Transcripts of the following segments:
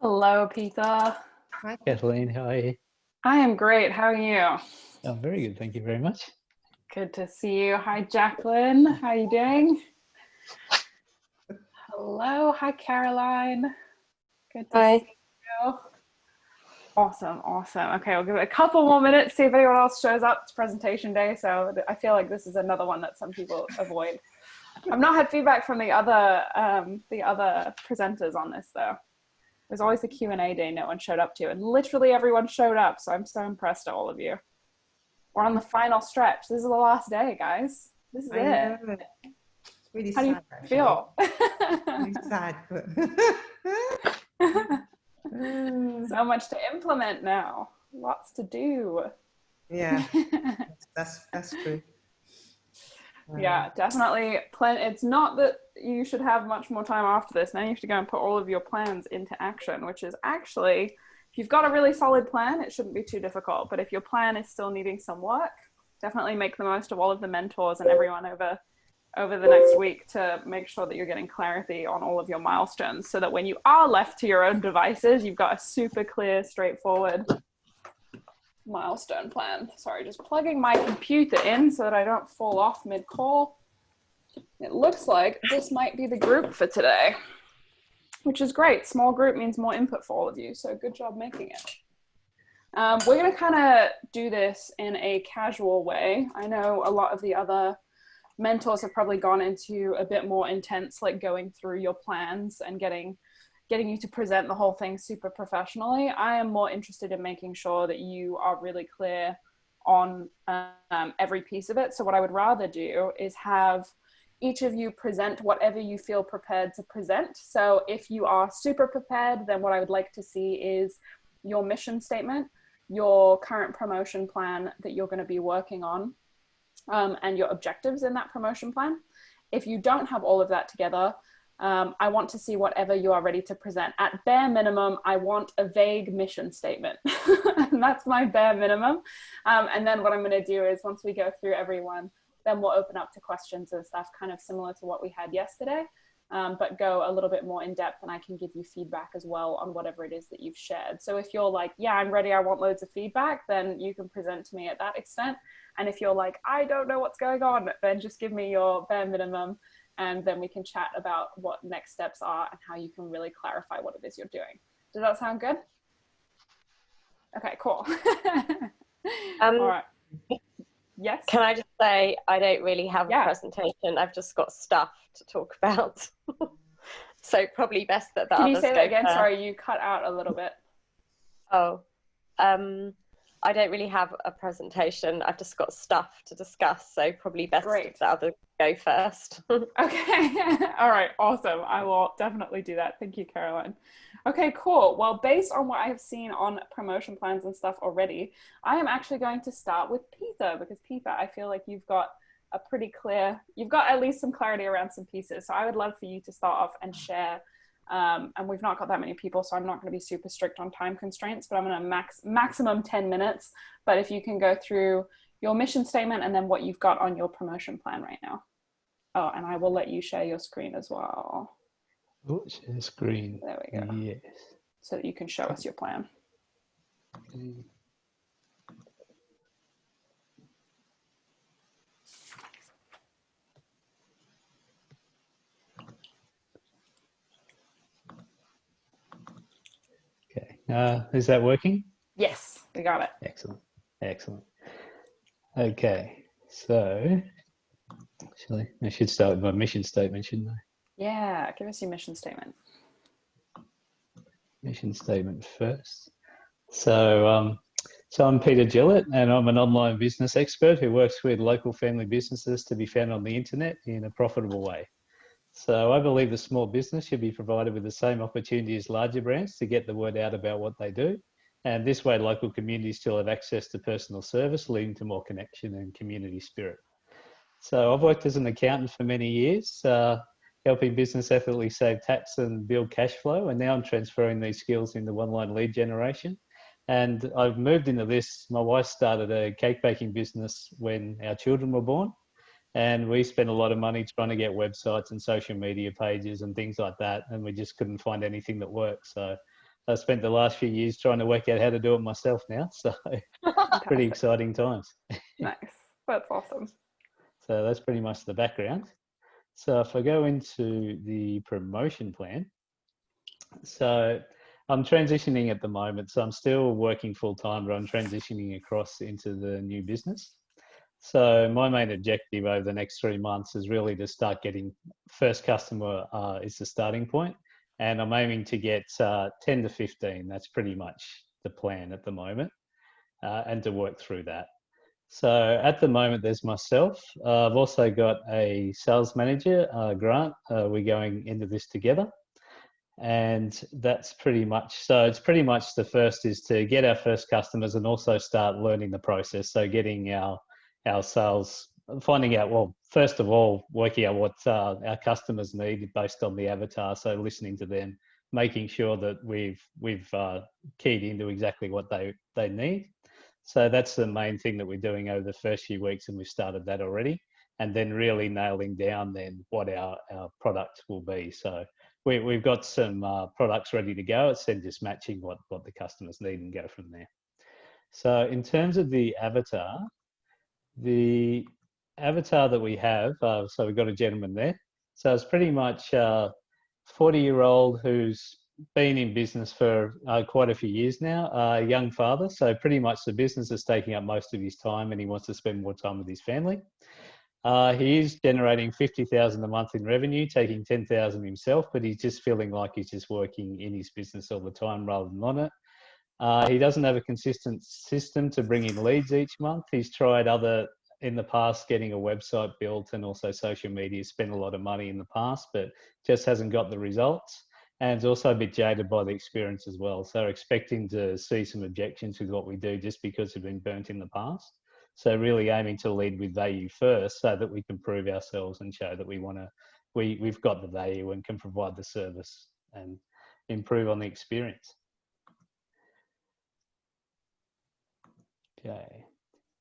Hello, Peter. Hi, Kathleen. How are you? I am great. How are you? I'm very good. Thank you very much. Good to see you. Hi, Jacqueline. How are you doing? Hello. Hi, Caroline. Good to see you. Awesome. Okay, we'll give it a couple more minutes, see if anyone else shows up. It's presentation day, so I feel like this is another one that some people avoid. I've not had feedback from the other presenters on this, though. There's always the Q&A day no one showed up to, and literally everyone showed up, so I'm so impressed at all of you. We're on the final stretch. This is the last day, guys. This is it. It's really How sad. do you feel? Really sad. So much to implement now. Lots to do. Yeah, that's true. Yeah, definitely. It's not that you should have much more time after this. Now you have to go and put all of your plans into action, which is actually, if you've got a really solid plan, it shouldn't be too difficult. But if your plan is still needing some work, definitely make the most of all of the mentors and everyone over the next week to make sure that you're getting clarity on all of your milestones, so that when you are left to your own devices, you've got a super clear, straightforward milestone plan. Sorry, just plugging my computer in so that I don't fall off mid-call. It looks like this might be the group for today, which is great. Small group means more input for all of you, so good job making it. We're going to kind of do this in a casual way. I know a lot of the other mentors have probably gone into a bit more intense, like going through your plans and getting you to present the whole thing super professionally. I am more interested in making sure that you are really clear on every piece of it. So what I would rather do is have each of you present whatever you feel prepared to present. So if you are super prepared, then what I would like to see is your mission statement, your current promotion plan that you're going to be working on, and your objectives in that promotion plan. If you don't have all of that together, I want to see whatever you are ready to present. At bare minimum, I want a vague mission statement. And that's my bare minimum. And then what I'm going to do is, once we go through everyone, then we'll open up to questions and stuff, kind of similar to what we had yesterday, but go a little bit more in depth, and I can give you feedback as well on whatever it is that you've shared. So if you're like, yeah, I'm ready, I want loads of feedback, then you can present to me at that extent. And if you're like, I don't know what's going on, then just give me your bare minimum, and then we can chat about what next steps are and how you can really clarify what it is you're doing. Does that sound good? Okay, cool. All right. Yes? Can I just say, I don't really have a presentation. I've just got stuff to talk about. So probably best that the others go. Can you say that again? First. Sorry, you cut out a little bit. Oh, I don't really have a presentation. I've just got stuff to discuss. So probably best if the others go first. Okay. All right. Awesome. I will definitely do that. Thank you, Caroline. Okay, cool. Well, based on what I have seen on promotion plans and stuff already, I am actually going to start with Peter, because Peter, I feel like you've got a pretty clear, you've got at least some clarity around some pieces. So I would love for you to start off and share. And we've not got that many people, so I'm not going to be super strict on time constraints, but I'm going to maximum 10 minutes. But if you can go through your mission statement and then what you've got on your promotion plan right now. Oh, and I will let you share your screen as well. Oh, share screen. There we go. Yes. So that you can show us your plan. Okay. Is that working? Yes, we got it. Excellent. Excellent. Okay. So, actually, I should start with my mission statement, shouldn't I? Yeah, give us your mission statement. Mission statement first. So I'm Peter Gillett, and I'm an online business expert who works with local family businesses to be found on the internet in a profitable way. So I believe the small business should be provided with the same opportunity as larger brands to get the word out about what they do. And this way, local communities still have access to personal service, leading to more connection and community spirit. So I've worked as an accountant for many years, helping business ethically save tax and build cash flow. And now I'm transferring these skills into online lead generation. And I've moved into this. My wife started a cake baking business when our children were born. And we spent a lot of money trying to get websites and social media pages and things like that. And we just couldn't find anything that worked. So I spent the last few years trying to work out how to do it myself now. So pretty exciting times. Nice. That's awesome. So that's pretty much the background. So if I go into the promotion plan, so I'm transitioning at the moment. So I'm still working full time, but I'm transitioning across into the new business. So my main objective over the next 3 months is really to start getting first customer is the starting point. And I'm aiming to get 10 to 15. That's pretty much the plan at the moment, and to work through that. So at the moment, there's myself. I've also got a sales manager, Grant. We're going into this together. And that's pretty much, so it's pretty much the first is to get our first customers and also start learning the process. So getting our sales, finding out, well, first of all, working out what our customers need based on the avatar. So listening to them, making sure that we've keyed into exactly what they need. So that's the main thing that we're doing over the first few weeks, and we've started that already. And then really nailing down then what our product will be. So we've got some products ready to go. It's then just matching what the customers need and go from there. So in terms of the avatar that we have, so we've got a gentleman there. So it's pretty much 40-year-old who's been in business for quite a few years now, a young father. So pretty much the business is taking up most of his time and he wants to spend more time with his family. He is generating 50,000 a month in revenue, taking 10,000 himself, but he's just feeling like he's just working in his business all the time rather than on it. He doesn't have a consistent system to bring in leads each month. He's tried in the past, getting a website built and also social media, spent a lot of money in the past, but just hasn't got the results. And is also a bit jaded by the experience as well. So expecting to see some objections with what we do just because we've been burnt in the past. So really aiming to lead with value first so that we can prove ourselves and show that we've got the value and can provide the service and improve on the experience. Okay.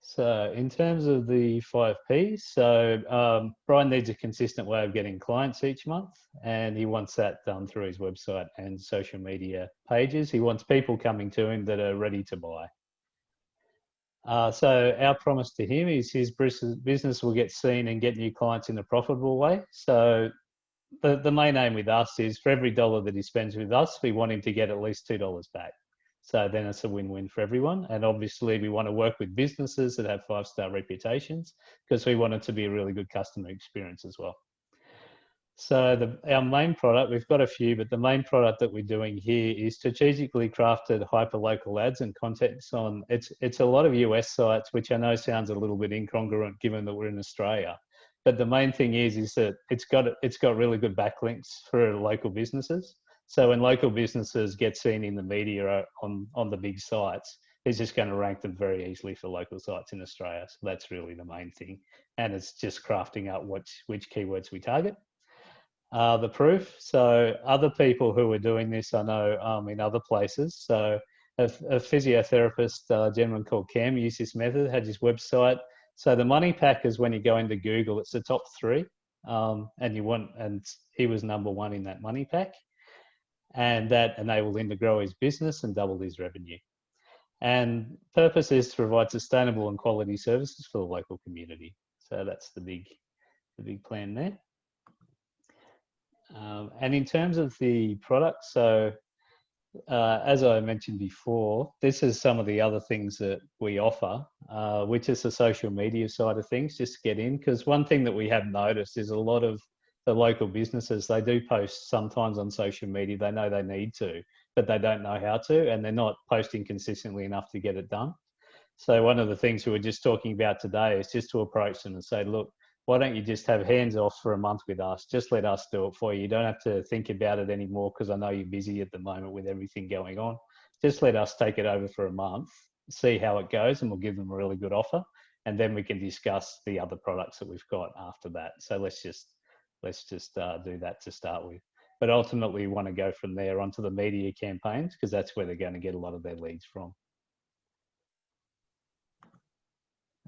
So in terms of the 5 Ps, so Brian needs a consistent way of getting clients each month, and he wants that done through his website and social media pages. He wants people coming to him that are ready to buy. So our promise to him is his business will get seen and get new clients in a profitable way. So the main aim with us is for every dollar that he spends with us, we want him to get at least $2 back. So then it's a win-win for everyone. And obviously we want to work with businesses that have 5-star reputations because we want it to be a really good customer experience as well. So our main product, we've got a few, but the main product that we're doing here is strategically crafted hyper-local ads and contents on, it's a lot of US sites, which I know sounds a little bit incongruent given that we're in Australia. But the main thing is that it's got really good backlinks for local businesses. So when local businesses get seen in the media on the big sites, it's just going to rank them very easily for local sites in Australia. So that's really the main thing. And it's just crafting out which keywords we target. The proof. So other people who are doing this, I know in other places. So a physiotherapist, a gentleman called Cam, used this method, had his website. So the money pack is when you go into Google, it's the top 3. And he was #1 in that money pack. And that enabled him to grow his business and double his revenue. And purpose is to provide sustainable and quality services for the local community. So that's the big plan there. And in terms of the product, so as I mentioned before, this is some of the other things that we offer, which is the social media side of things, just to get in. Because one thing that we have noticed is a lot of the local businesses, they do post sometimes on social media. They know they need to, but they don't know how to, and they're not posting consistently enough to get it done. So one of the things we were just talking about today is just to approach them and say, look, why don't you just have hands off for a month with us? Just let us do it for you. You don't have to think about it anymore because I know you're busy at the moment with everything going on. Just let us take it over for a month, see how it goes, and we'll give them a really good offer. And then we can discuss the other products that we've got after that. So let's just do that to start with. But ultimately, we want to go from there onto the media campaigns because that's where they're going to get a lot of their leads from.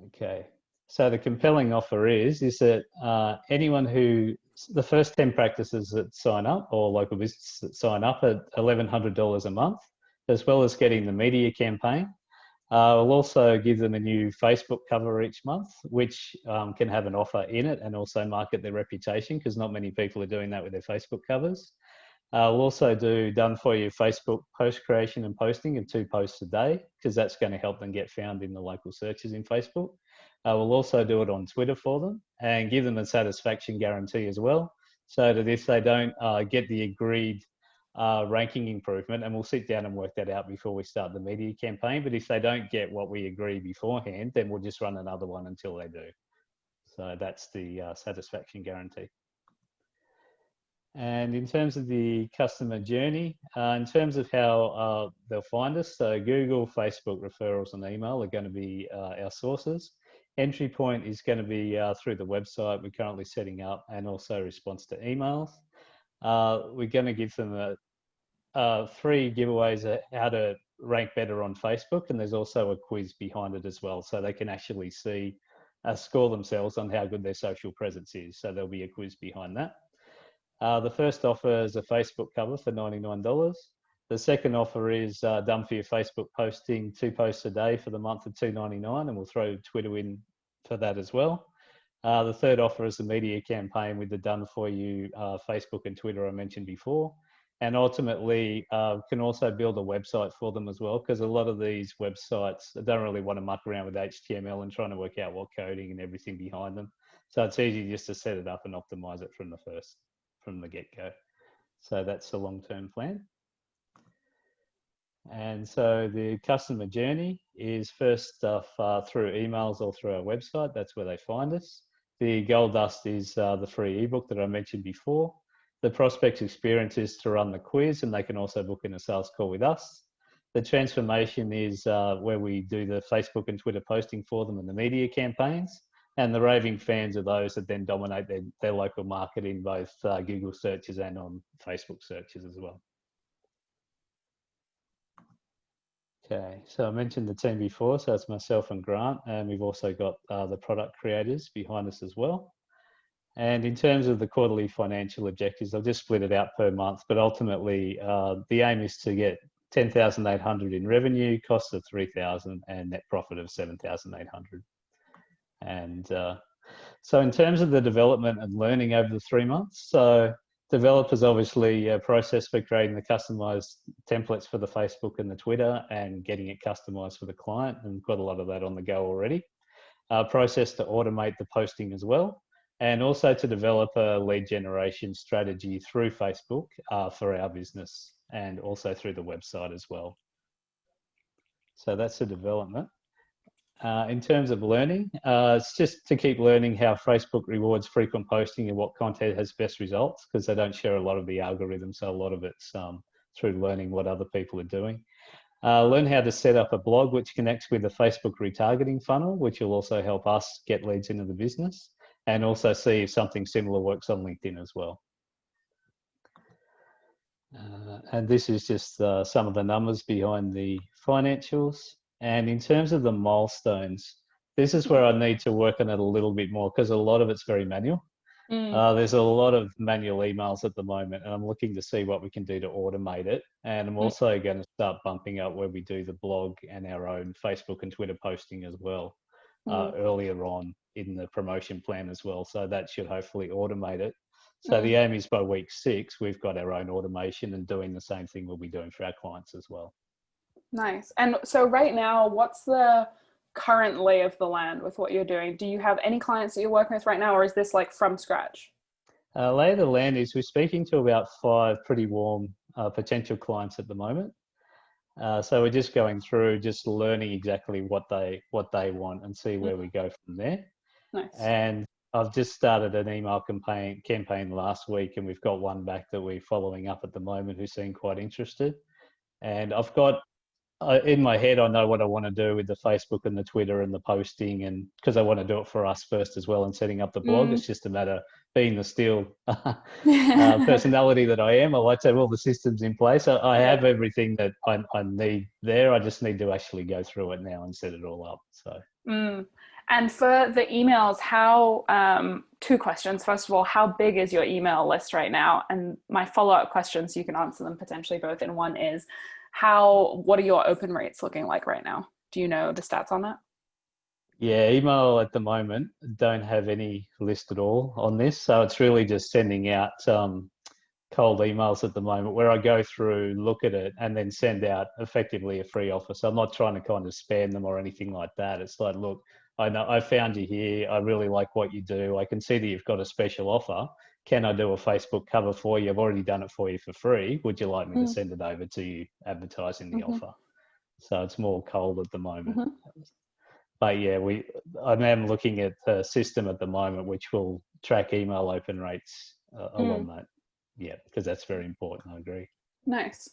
Okay. So the compelling offer is that anyone who, the first 10 practices that sign up or local businesses that sign up at $1,100 a month, as well as getting the media campaign, we'll also give them a new Facebook cover each month, which can have an offer in it and also market their reputation, because not many people are doing that with their Facebook covers. We'll also do done for you Facebook post creation and posting of 2 posts a day, because that's going to help them get found in the local searches in Facebook. We'll also do it on Twitter for them and give them a satisfaction guarantee as well, so that if they don't get the agreed ranking improvement, and we'll sit down and work that out before we start the media campaign, but if they don't get what we agree beforehand, then we'll just run another one until they do. So that's the satisfaction guarantee. And in terms of the customer journey, in terms of how they'll find us, so Google, Facebook, referrals and email are going to be our sources. Entry point is going to be through the website we're currently setting up, and also response to emails. We're going to give them 3 giveaways of how to rank better on Facebook, and there's also a quiz behind it as well, so they can actually see, score themselves on how good their social presence is. So there'll be a quiz behind that. The first offer is a Facebook cover for $99. The second offer is done for your Facebook posting, 2 posts a day for the month of $2.99, and we'll throw Twitter in for that as well. The third offer is the media campaign with the done for you Facebook and Twitter I mentioned before. And ultimately can also build a website for them as well, because a lot of these websites don't really want to muck around with HTML and trying to work out what coding and everything behind them. So it's easy just to set it up and optimize it from the get-go. So that's the long-term plan. And so the customer journey is first off through emails or through our website. That's where they find us. The gold dust is the free ebook that I mentioned before. The prospect experience is to run the quiz, and they can also book in a sales call with us. The transformation is where we do the Facebook and Twitter posting for them and the media campaigns. And the raving fans are those that then dominate their local market in both Google searches and on Facebook searches as well. Okay, so I mentioned the team before, so it's myself and Grant, and we've also got the product creators behind us as well. And in terms of the quarterly financial objectives, I've just split it out per month, but ultimately the aim is to get 10,800 in revenue, costs of 3,000, and net profit of 7,800. And so in terms of the development and learning over the 3 months, so developers obviously a process for creating the customized templates for the Facebook and the Twitter and getting it customized for the client, and got a lot of that on the go already. Process to automate the posting as well, and also to develop a lead generation strategy through Facebook for our business, and also through the website as well. So that's the development. In terms of learning, it's just to keep learning how Facebook rewards frequent posting and what content has best results, because they don't share a lot of the algorithms, so a lot of it's through learning what other people are doing. Learn how to set up a blog which connects with the Facebook retargeting funnel, which will also help us get leads into the business, and also see if something similar works on LinkedIn as well. And this is just some of the numbers behind the financials. And in terms of the milestones, this is where I need to work on it a little bit more, because a lot of it's very manual. There's a lot of manual emails at the moment, and I'm looking to see what we can do to automate it. And I'm also going to start bumping up where we do the blog and our own Facebook and Twitter posting as well, earlier on in the promotion plan as well. So that should hopefully automate it. So the aim is by week 6, we've got our own automation, and doing the same thing we'll be doing for our clients as well. Nice. And so right now, what's the current lay of the land with what you're doing? Do you have any clients that you're working with right now, or is this like from scratch? Lay of the land is we're speaking to about 5 pretty warm potential clients at the moment. So we're just going through, just learning exactly what they want, and see where we go from there. Nice. And I've just started an email campaign last week, and we've got one back that we're following up at the moment who seem quite interested. And I've got in my head, I know what I want to do with the Facebook and the Twitter and the posting, and because I want to do it for us first as well, and setting up the blog. It's just a matter of being the steel personality that I am. I like to have all the systems in place. I have everything that I need there. I just need to actually go through it now and set it all up. So. And for the emails, two questions. First of all, how big is your email list right now? And my follow-up questions, you can answer them potentially both in one, is what are your open rates looking like right now? Do you know the stats on that? Yeah, email at the moment, don't have any list at all on this. So it's really just sending out cold emails at the moment where I go through, look at it, and then send out effectively a free offer. So I'm not trying to kind of spam them or anything like that. It's like, look, I know I found you here. I really like what you do. I can see that you've got a special offer. Can I do a Facebook cover for you? I've already done it for you for free. Would you like me to send it over to you, advertising the offer? So it's more cold at the moment. But yeah, I am looking at a system at the moment which will track email open rates along that. Yeah, because that's very important. I agree. Nice.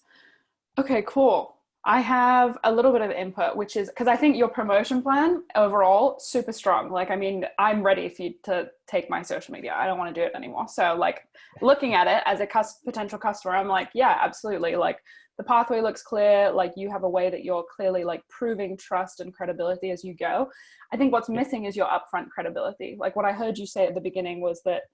Okay, cool. I have a little bit of input, which is because I think your promotion plan overall super strong. Like, I mean, I'm ready for you to take my social media. I don't want to do it anymore. So like looking at it as a potential customer, I'm like, yeah, absolutely. Like the pathway looks clear. Like you have a way that you're clearly like proving trust and credibility as you go. I think what's missing is your upfront credibility. Like what I heard you say at the beginning was that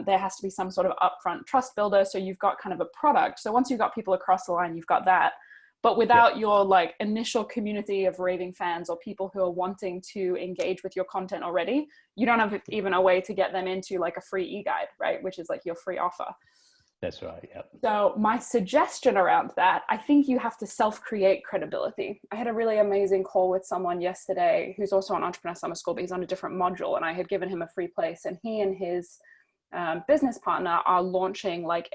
there has to be some sort of upfront trust builder. So you've got kind of a product. So once you've got people across the line, you've got that. But without your like initial community of raving fans or people who are wanting to engage with your content already, you don't have even a way to get them into like a free e-guide, right? Which is like your free offer. That's right. Yeah. So my suggestion around that, I think you have to self-create credibility. I had a really amazing call with someone yesterday who's also on Entrepreneur Summer School, but he's on a different module, and I had given him a free place, and he and his business partner are launching like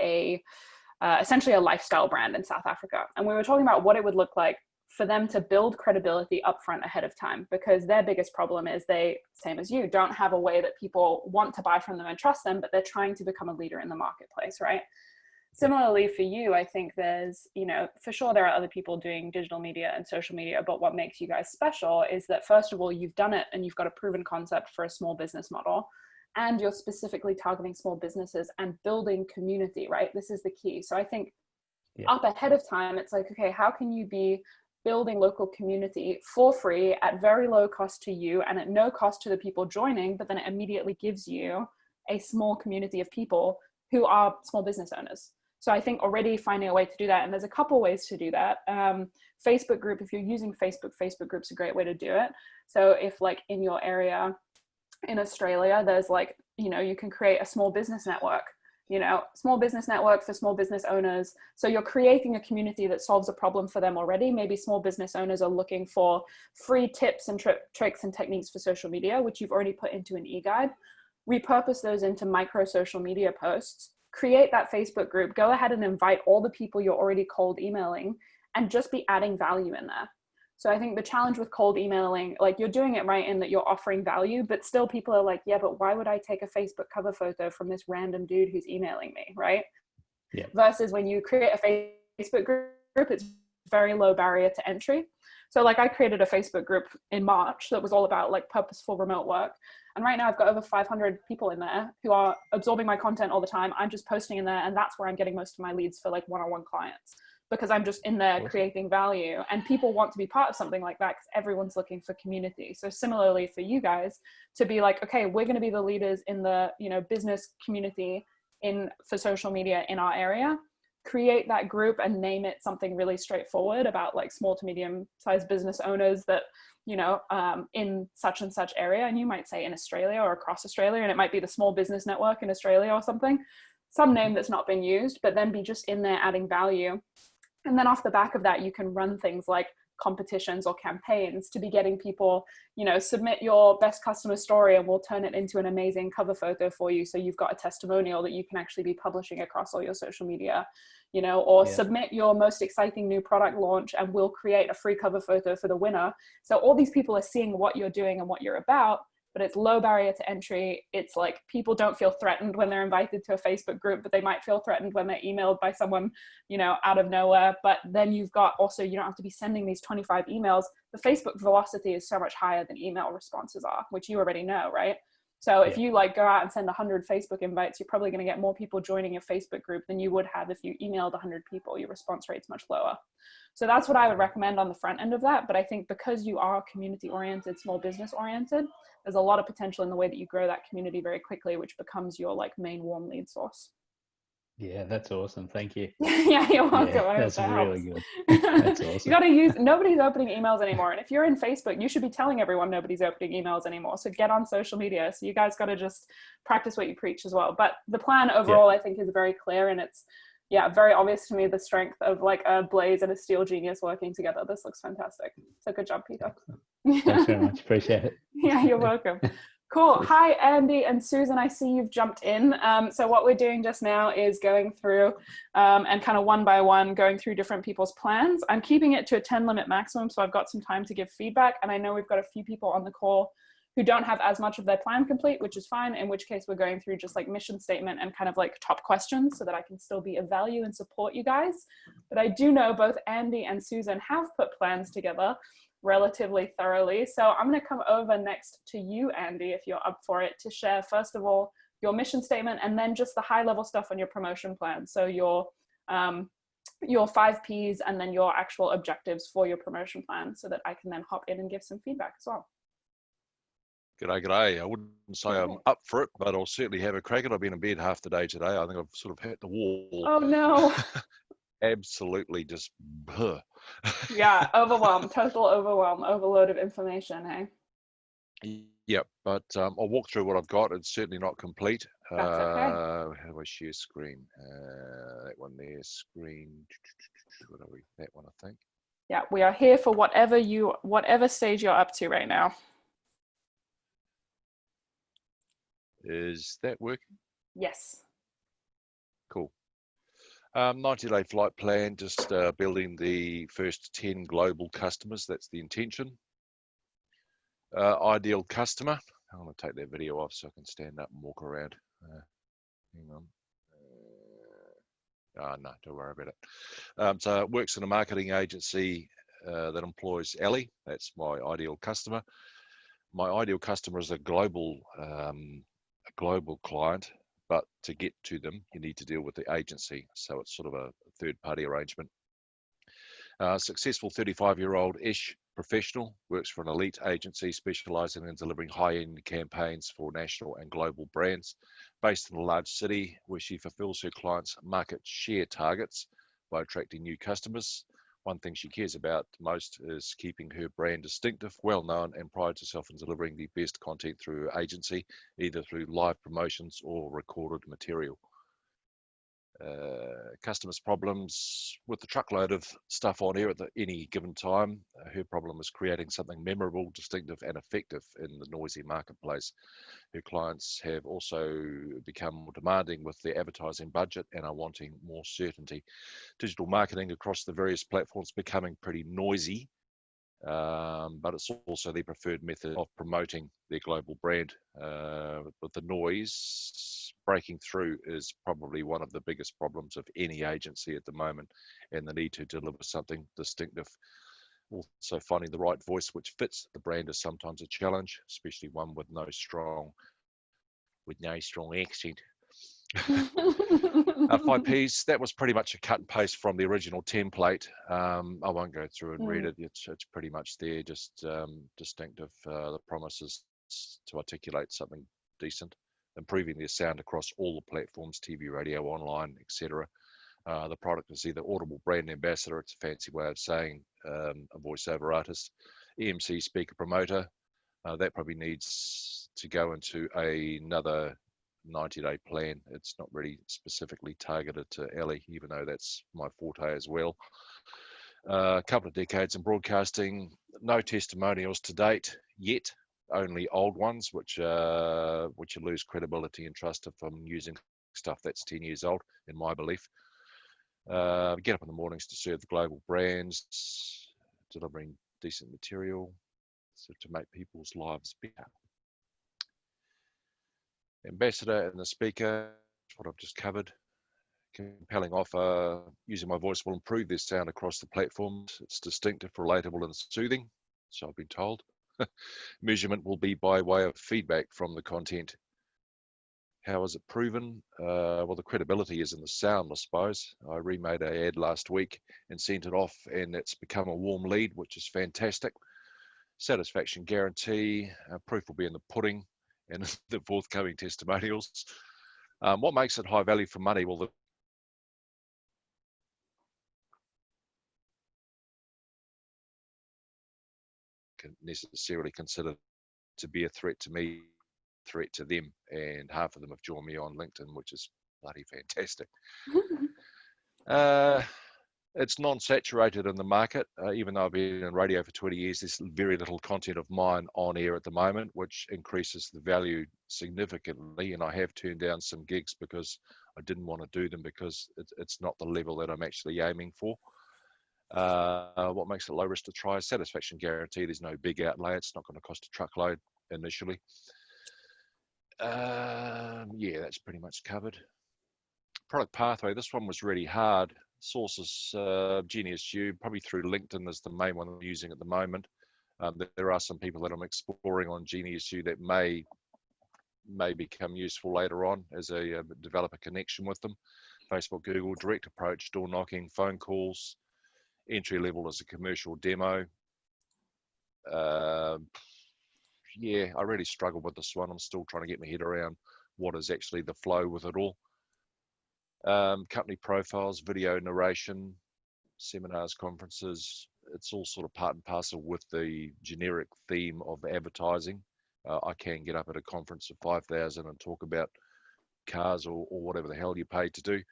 essentially a lifestyle brand in South Africa. And we were talking about what it would look like for them to build credibility upfront ahead of time, because their biggest problem is they, same as you, don't have a way that people want to buy from them and trust them, but they're trying to become a leader in the marketplace, right? Similarly for you, I think there's, for sure there are other people doing digital media and social media, but what makes you guys special is that first of all, you've done it and you've got a proven concept for a small business model. And you're specifically targeting small businesses and building community, right? This is the key. So I think up ahead of time, it's like, okay, how can you be building local community for free at very low cost to you and at no cost to the people joining, but then it immediately gives you a small community of people who are small business owners. So I think already finding a way to do that, and there's a couple ways to do that. Facebook group, if you're using Facebook group's a great way to do it. So if like in your area, in Australia, there's like, you can create a small business network, small business network for small business owners. So you're creating a community that solves a problem for them already. Maybe small business owners are looking for free tips and tricks and techniques for social media, which you've already put into an e-guide. Repurpose those into micro social media posts, create that Facebook group, go ahead and invite all the people you're already cold emailing and just be adding value in there. So I think the challenge with cold emailing, like you're doing it right in that you're offering value, but still people are like, yeah, but why would I take a Facebook cover photo from this random dude who's emailing me, right? Yeah. Versus when you create a Facebook group, it's very low barrier to entry. So like I created a Facebook group in March that was all about like purposeful remote work. And right now I've got over 500 people in there who are absorbing my content all the time. I'm just posting in there, and that's where I'm getting most of my leads for like one-on-one clients, because I'm just in there creating value, and people want to be part of something like that because everyone's looking for community. So similarly for you guys to be like, okay, we're going to be the leaders in the, business community for social media in our area, create that group and name it something really straightforward about like small to medium sized business owners that, in such and such area. And you might say in Australia or across Australia, and it might be the Small Business Network in Australia or something, some name that's not been used, but then be just in there adding value. And then off the back of that, you can run things like competitions or campaigns to be getting people, submit your best customer story and we'll turn it into an amazing cover photo for you. So you've got a testimonial that you can actually be publishing across all your social media, or submit your most exciting new product launch and we'll create a free cover photo for the winner. So all these people are seeing what you're doing and what you're about, but it's low barrier to entry. It's like people don't feel threatened when they're invited to a Facebook group, but they might feel threatened when they're emailed by someone, out of nowhere. But then you've got also, you don't have to be sending these 25 emails. The Facebook velocity is so much higher than email responses are, which you already know, right? So if you like go out and send 100 Facebook invites, you're probably going to get more people joining your Facebook group than you would have if you emailed 100 people. Your response rate's much lower. So that's what I would recommend on the front end of that. But I think because you are community oriented, small business oriented, there's a lot of potential in the way that you grow that community very quickly, which becomes your like main warm lead source. Yeah, that's awesome. Thank you. Yeah, you're welcome. Yeah, I hope that's that really helps. good. That's awesome. You got to use, nobody's opening emails anymore. And if you're in Facebook, you should be telling everyone nobody's opening emails anymore. So get on social media. So you guys got to just practice what you preach as well. But the plan overall, I think, is very clear, and it's, yeah, very obvious to me the strength of like a Blaze and a Steel genius working together. This looks fantastic. So good job, Peter. Thanks very much. Appreciate it. Yeah, you're welcome. Cool. Hi, Andy and Susan. I see you've jumped in. So what we're doing just now is going through and kind of one by one going through different people's plans. I'm keeping it to a 10 limit maximum, so I've got some time to give feedback. And I know we've got a few people on the call who don't have as much of their plan complete, which is fine, in which case we're going through just like mission statement and kind of like top questions so that I can still be of value and support you guys. But I do know both Andy and Susan have put plans together relatively thoroughly. So I'm going to come over next to you, Andy, if you're up for it, to share first of all your mission statement and then just the high level stuff on your promotion plan. So your 5 Ps and then your actual objectives for your promotion plan, so that I can then hop in and give some feedback as well. G'day, g'day. I wouldn't say I'm up for it, but I'll certainly have a crack at it. I've been in bed half the day today. I think I've sort of hit the wall. Oh no. Absolutely just Yeah, overwhelm, total overwhelm, overload of information, hey? Yep, but I'll walk through what I've got. It's certainly not complete. That's okay. How do I share screen? That one there, screen. What are we? That one, I think. Yeah, we are here for whatever stage you're up to right now. Is that working? Yes. Cool. 90-day flight plan, just building the first 10 global customers. That's the intention. Ideal customer. I'm going to take that video off so I can stand up and walk around. Hang on. No, don't worry about it. So it works in a marketing agency that employs Ellie. That's my ideal customer. My ideal customer is a global client, but to get to them, you need to deal with the agency. So it's sort of a third-party arrangement. Successful 35-year-old-ish professional, works for an elite agency specializing in delivering high-end campaigns for national and global brands, based in a large city where she fulfills her clients' market share targets by attracting new customers. One thing she cares about most is keeping her brand distinctive, well-known, and prides herself in delivering the best content through her agency, either through live promotions or recorded material. Customers' problems with the truckload of stuff on air at any given time. Her problem is creating something memorable, distinctive, and effective in the noisy marketplace. Her clients have also become more demanding with their advertising budget and are wanting more certainty. Digital marketing across the various platforms becoming pretty noisy, but it's also the preferred method of promoting their global brand. But the noise breaking through is probably one of the biggest problems of any agency at the moment, and the need to deliver something distinctive. Also, finding the right voice which fits the brand is sometimes a challenge, especially one with no strong accent. 5 Ps, that was pretty much a cut and paste from the original template. I won't go through and read it. It's pretty much there, just distinctive. The promise is to articulate something decent, improving their sound across all the platforms, TV, radio, online, etc. The product is either audible brand ambassador, it's a fancy way of saying a voiceover artist, EMC speaker promoter. That probably needs to go into another 90-day plan. It's not really specifically targeted to Ellie, even though that's my forte as well. A couple of decades in broadcasting, no testimonials to date yet, only old ones, which you lose credibility and trust if I'm using stuff that's 10 years old, in my belief. Get up in the mornings to serve the global brands, delivering decent material, so to make people's lives better. Ambassador and the speaker, what I've just covered. Compelling offer, using my voice will improve their sound across the platforms. It's distinctive, relatable, and soothing, so I've been told. Measurement will be by way of feedback from the content. How is it proven? Well, the credibility is in the sound, I suppose. I remade an ad last week and sent it off, and it's become a warm lead, which is fantastic. Satisfaction guarantee, proof will be in the pudding and the forthcoming testimonials. What makes it high value for money? Well, the can necessarily consider to be a threat to me, threat to them, and half of them have joined me on LinkedIn, which is bloody fantastic. It's non-saturated in the market. Even though I've been in radio for 20 years, there's very little content of mine on air at the moment, which increases the value significantly. And I have turned down some gigs because I didn't want to do them because it's not the level that I'm actually aiming for. What makes it low risk to try? Satisfaction guarantee. There's no big outlay. It's not going to cost a truckload initially. Yeah, that's pretty much covered. Product pathway. This one was really hard. Sources, GeniusU, probably through LinkedIn is the main one I'm using at the moment. There are some people that I'm exploring on GeniusU that may become useful later on as a developer connection with them. Facebook, Google, direct approach, door knocking, phone calls, entry level as a commercial demo. Yeah, I really struggle with this one. I'm still trying to get my head around what is actually the flow with it all. Company profiles, video narration, seminars, conferences, it's all sort of part and parcel with the generic theme of advertising. I can get up at a conference of 5,000 and talk about cars or whatever the hell you paid to do.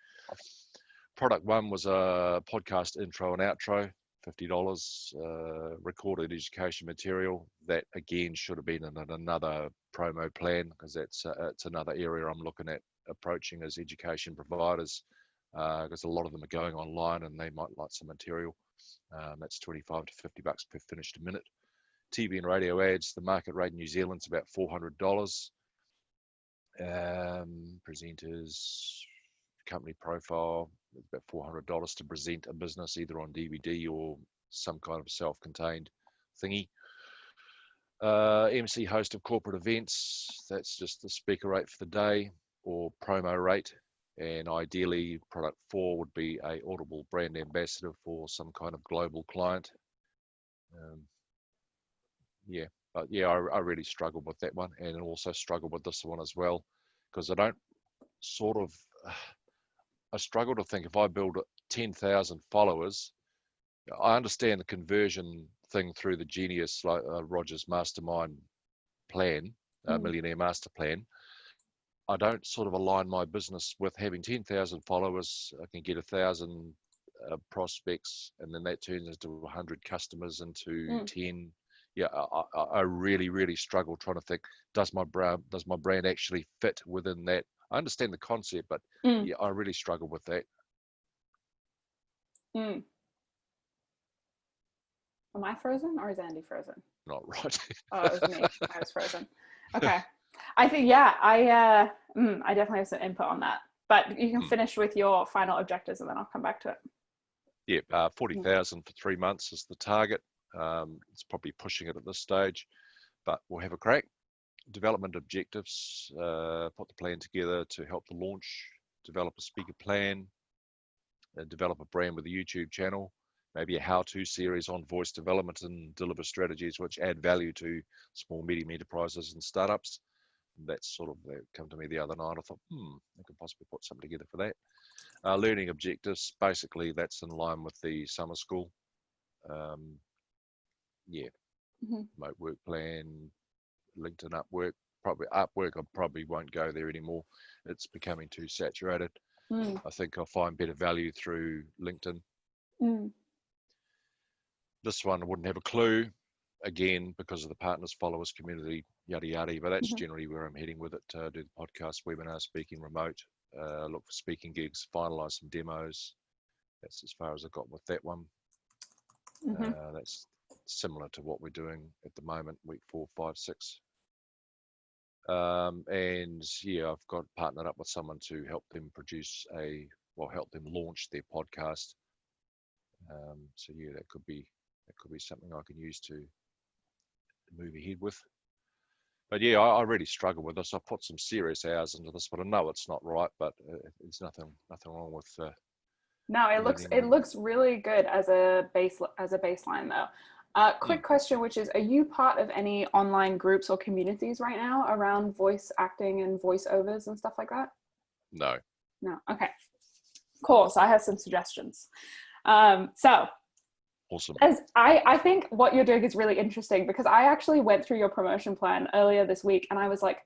Product one was a podcast intro and outro, $50, recorded education material. That again should have been in another promo plan because it's another area I'm looking at approaching as education providers, because a lot of them are going online and they might like some material. That's $25 to $50 per finished minute. TV and radio ads, the market rate in New Zealand's about $400. Presenters, company profile, about $400 to present a business either on DVD or some kind of self-contained thingy. MC host of corporate events, that's just the speaker rate for the day or promo rate. And ideally, product 4 would be a Audible brand ambassador for some kind of global client. Yeah, but yeah, I really struggled with that one, and also struggled with this one as well, because I struggle to think if I build 10,000 followers, I understand the conversion thing through the Genius Rogers Mastermind plan, Millionaire Master Plan. I don't sort of align my business with having 10,000 followers. I can get 1,000 prospects, and then that turns into 100 customers, into 10. Yeah, I really, really struggle trying to think, does my brand actually fit within that? I understand the concept, but yeah, I really struggle with that. Am I frozen or is Andy frozen? Not right. Oh, it was me. I was frozen. Okay. I think, yeah, I definitely have some input on that, but you can finish with your final objectives and then I'll come back to it. Yeah, 40,000 for 3 months is the target. It's probably pushing it at this stage, but we'll have a crack. Development objectives, put the plan together to help the launch, develop a speaker plan, develop a brand with a YouTube channel, maybe a how-to series on voice development, and deliver strategies which add value to small, medium enterprises and startups. That's sort of, that come to me the other night. I thought, I could possibly put something together for that. Learning objectives, basically that's in line with the summer school. Yeah, remote work plan, LinkedIn Upwork. I probably won't go there anymore. It's becoming too saturated. I think I'll find better value through LinkedIn. This one I wouldn't have a clue, again, because of the partners, followers, community, yada yada, but that's generally where I'm heading with it. Do the podcast, webinar, speaking remote, look for speaking gigs, finalize some demos. That's as far as I got with that one. That's similar to what we're doing at the moment, week 4, 5, 6. And yeah, I've got partnered up with someone to help them help them launch their podcast. So yeah, that could be something I can use to move ahead with. But yeah, I really struggle with this. I put some serious hours into this, but I know it's not right. But there's nothing wrong with. No, it looks really good as a baseline though. Quick question, which is, are you part of any online groups or communities right now around voice acting and voiceovers and stuff like that? No. No. Okay. Cool. So I have some suggestions. So Awesome. as I think what you're doing is really interesting, because I actually went through your promotion plan earlier this week and I was like,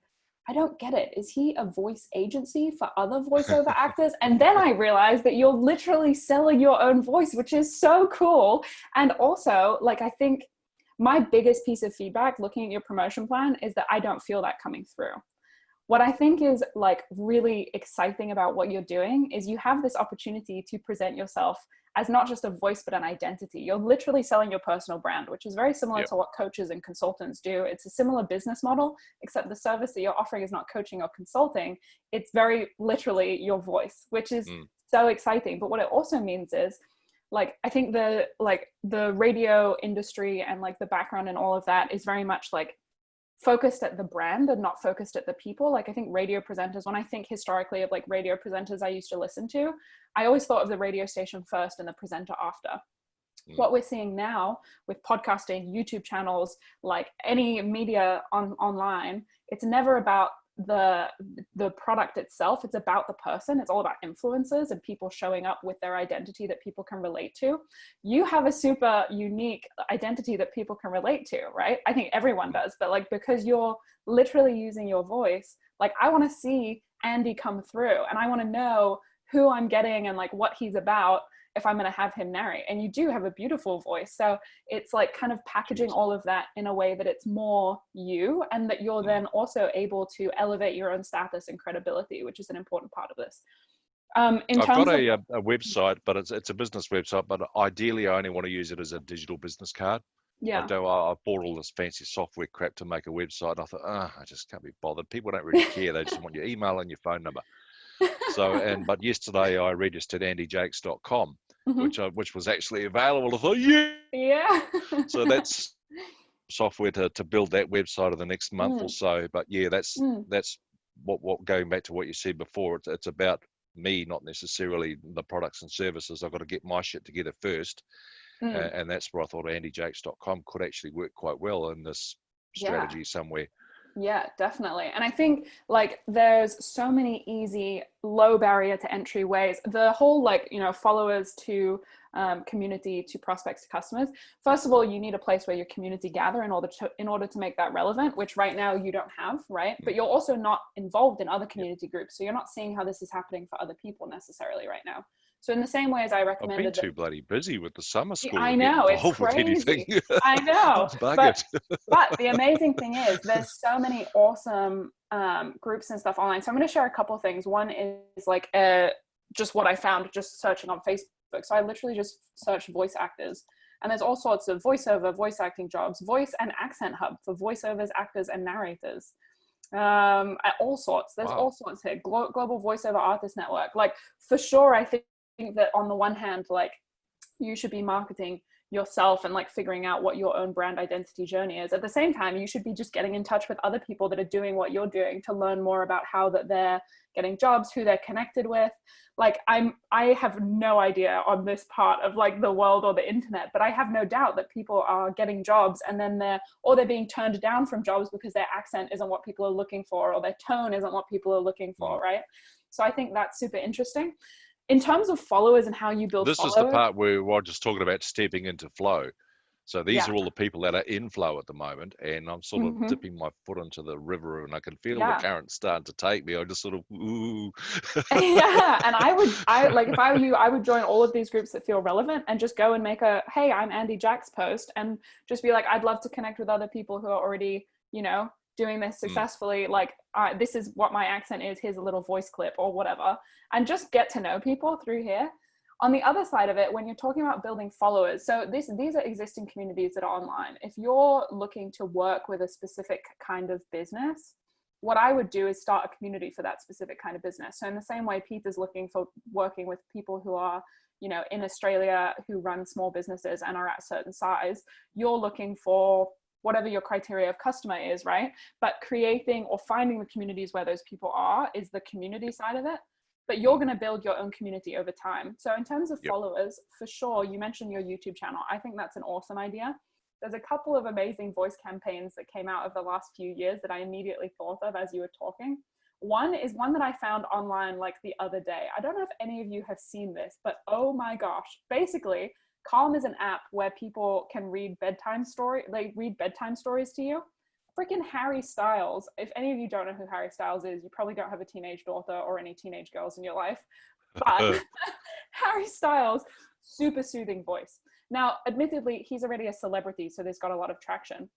I don't get it. Is he a voice agency for other voiceover actors? And then I realized that you're literally selling your own voice, which is so cool. And also, like, I think my biggest piece of feedback looking at your promotion plan is that I don't feel that coming through. What I think is like really exciting about what you're doing is you have this opportunity to present yourself as not just a voice, but an identity. You're literally selling your personal brand, which is very similar to what coaches and consultants do. It's a similar business model, except the service that you're offering is not coaching or consulting. It's very literally your voice, which is so exciting. But what it also means is, like, I think the radio industry and like the background and all of that is very much like focused at the brand and not focused at the people. Like, I think radio presenters, when I think historically of like radio presenters I used to listen to, I always thought of the radio station first and the presenter after. What we're seeing now with podcasting, YouTube channels, like any media online, it's never about the product itself. It's about the person. It's all about influencers and people showing up with their identity that people can relate to. You have a super unique identity that people can relate to, right? I think everyone does, but like, because you're literally using your voice, like, I want to see Andy come through and I want to know who I'm getting and like what he's about if I'm going to have him narrate. And you do have a beautiful voice. So it's like kind of packaging all of that in a way that it's more you, and that you're then also able to elevate your own status and credibility, which is an important part of this. I've got a website, but it's a business website, but ideally I only want to use it as a digital business card. Yeah. I bought all this fancy software crap to make a website. And I thought, I just can't be bothered. People don't really care. They just want your email and your phone number. But yesterday I registered andyjakes.com, which was actually available. I thought, yeah. So that's software to build that website in the next month or so. But yeah, that's what going back to what you said before. It's about me, not necessarily the products and services. I've got to get my shit together first, and that's where I thought andyjakes.com could actually work quite well in this strategy somewhere. Yeah, definitely. And I think like there's so many easy, low barrier to entry ways. The whole like, followers to community to prospects to customers. First of all, you need a place where your community gather in order to make that relevant, which right now you don't have, right? But you're also not involved in other community groups. So you're not seeing how this is happening for other people necessarily right now. So in the same way as I recommended, I've been too bloody busy with the summer school. I know, it's crazy. I know, but the amazing thing is there's so many awesome groups and stuff online. So I'm going to share a couple of things. One is like just what I found just searching on Facebook. So I literally just searched voice actors, and there's all sorts of voiceover, voice acting jobs, voice and accent hub for voiceovers, actors, and narrators. All sorts. There's all sorts here. Global Voiceover Artist Network. Like, for sure, I think that on the one hand, like, you should be marketing yourself and like figuring out what your own brand identity journey is. At the same time, you should be just getting in touch with other people that are doing what you're doing to learn more about how that they're getting jobs, who they're connected with. Like, I have no idea on this part of like the world or the internet, but I have no doubt that people are getting jobs and then they're being turned down from jobs because their accent isn't what people are looking for, or their tone isn't what people are looking for, right? So I think that's super interesting. In terms of followers and how you build this followers, is the part where we're just talking about stepping into flow. So these are all the people that are in flow at the moment, and I'm sort of dipping my foot into the river, and I can feel the current starting to take me. I just sort of ooh. Yeah, and if I were you, I would join all of these groups that feel relevant and just go and make a "Hey, I'm Andy Jakes" post, and just be like, I'd love to connect with other people who are already, doing this successfully. Like, this is what my accent is. Here's a little voice clip or whatever, and just get to know people through here. On the other side of it, when you're talking about building followers, so these are existing communities that are online. If you're looking to work with a specific kind of business, what I would do is start a community for that specific kind of business. So in the same way Peter's looking for working with people who are, in Australia, who run small businesses and are at a certain size, you're looking for whatever your criteria of customer is, right? But creating or finding the communities where those people are is the community side of it. But you're going to build your own community over time. So in terms of followers, for sure, you mentioned your YouTube channel. I think that's an awesome idea. There's a couple of amazing voice campaigns that came out over the last few years that I immediately thought of as you were talking. One is one that I found online like the other day. I don't know if any of you have seen this, but oh my gosh. Basically, Calm is an app where people can read bedtime stories to you. Freaking Harry Styles. If any of you don't know who Harry Styles is, you probably don't have a teenage daughter or any teenage girls in your life. But Harry Styles, super soothing voice. Now, admittedly, he's already a celebrity, so there's got a lot of traction.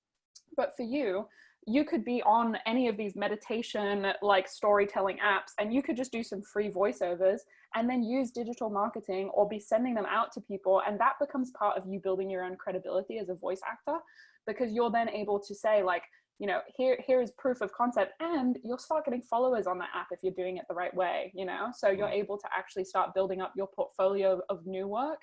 But for you, you could be on any of these meditation, like storytelling apps, and you could just do some free voiceovers and then use digital marketing or be sending them out to people. And that becomes part of you building your own credibility as a voice actor, because you're then able to say like, you know, here is proof of concept, and you'll start getting followers on the app if you're doing it the right way, you know? So you're able to actually start building up your portfolio of new work.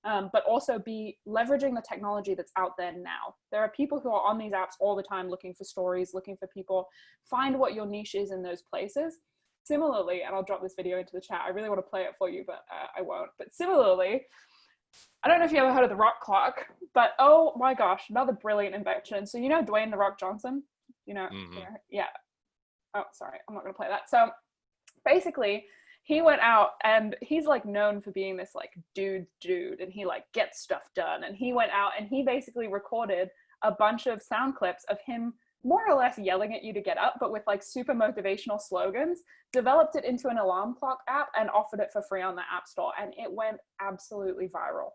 But also be leveraging the technology that's out there now. There are people who are on these apps all the time looking for stories, looking for people. Find what your niche is in those places. Similarly, and I'll drop this video into the chat. I really want to play it for you, but I won't. But similarly, I don't know if you ever heard of the rock clock, but oh my gosh, another brilliant invention. So you know Dwayne "The Rock" Johnson? You know, yeah. Oh, sorry, I'm not going to play that. So basically, he went out and he's like known for being this like dude and he like gets stuff done. And he went out and he basically recorded a bunch of sound clips of him more or less yelling at you to get up, but with like super motivational slogans, developed it into an alarm clock app and offered it for free on the App Store. And it went absolutely viral.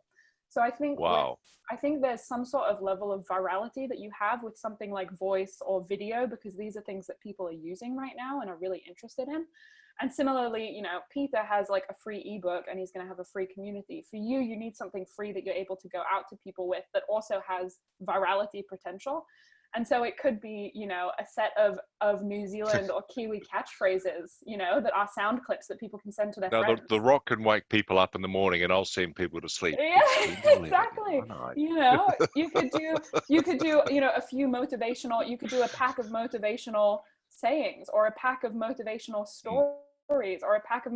So I think, I think there's some sort of level of virality that you have with something like voice or video, because these are things that people are using right now and are really interested in. And similarly, you know, Peter has like a free ebook and he's going to have a free community. For you, you need something free that you're able to go out to people with that also has virality potential. And so it could be, you know, a set of New Zealand or Kiwi catchphrases, you know, that are sound clips that people can send to their friends. The Rock can wake people up in the morning and I'll send people to sleep. Yeah, exactly. You know, you could do, you know, a few motivational, you could do a pack of motivational sayings or a pack of motivational stories or a pack of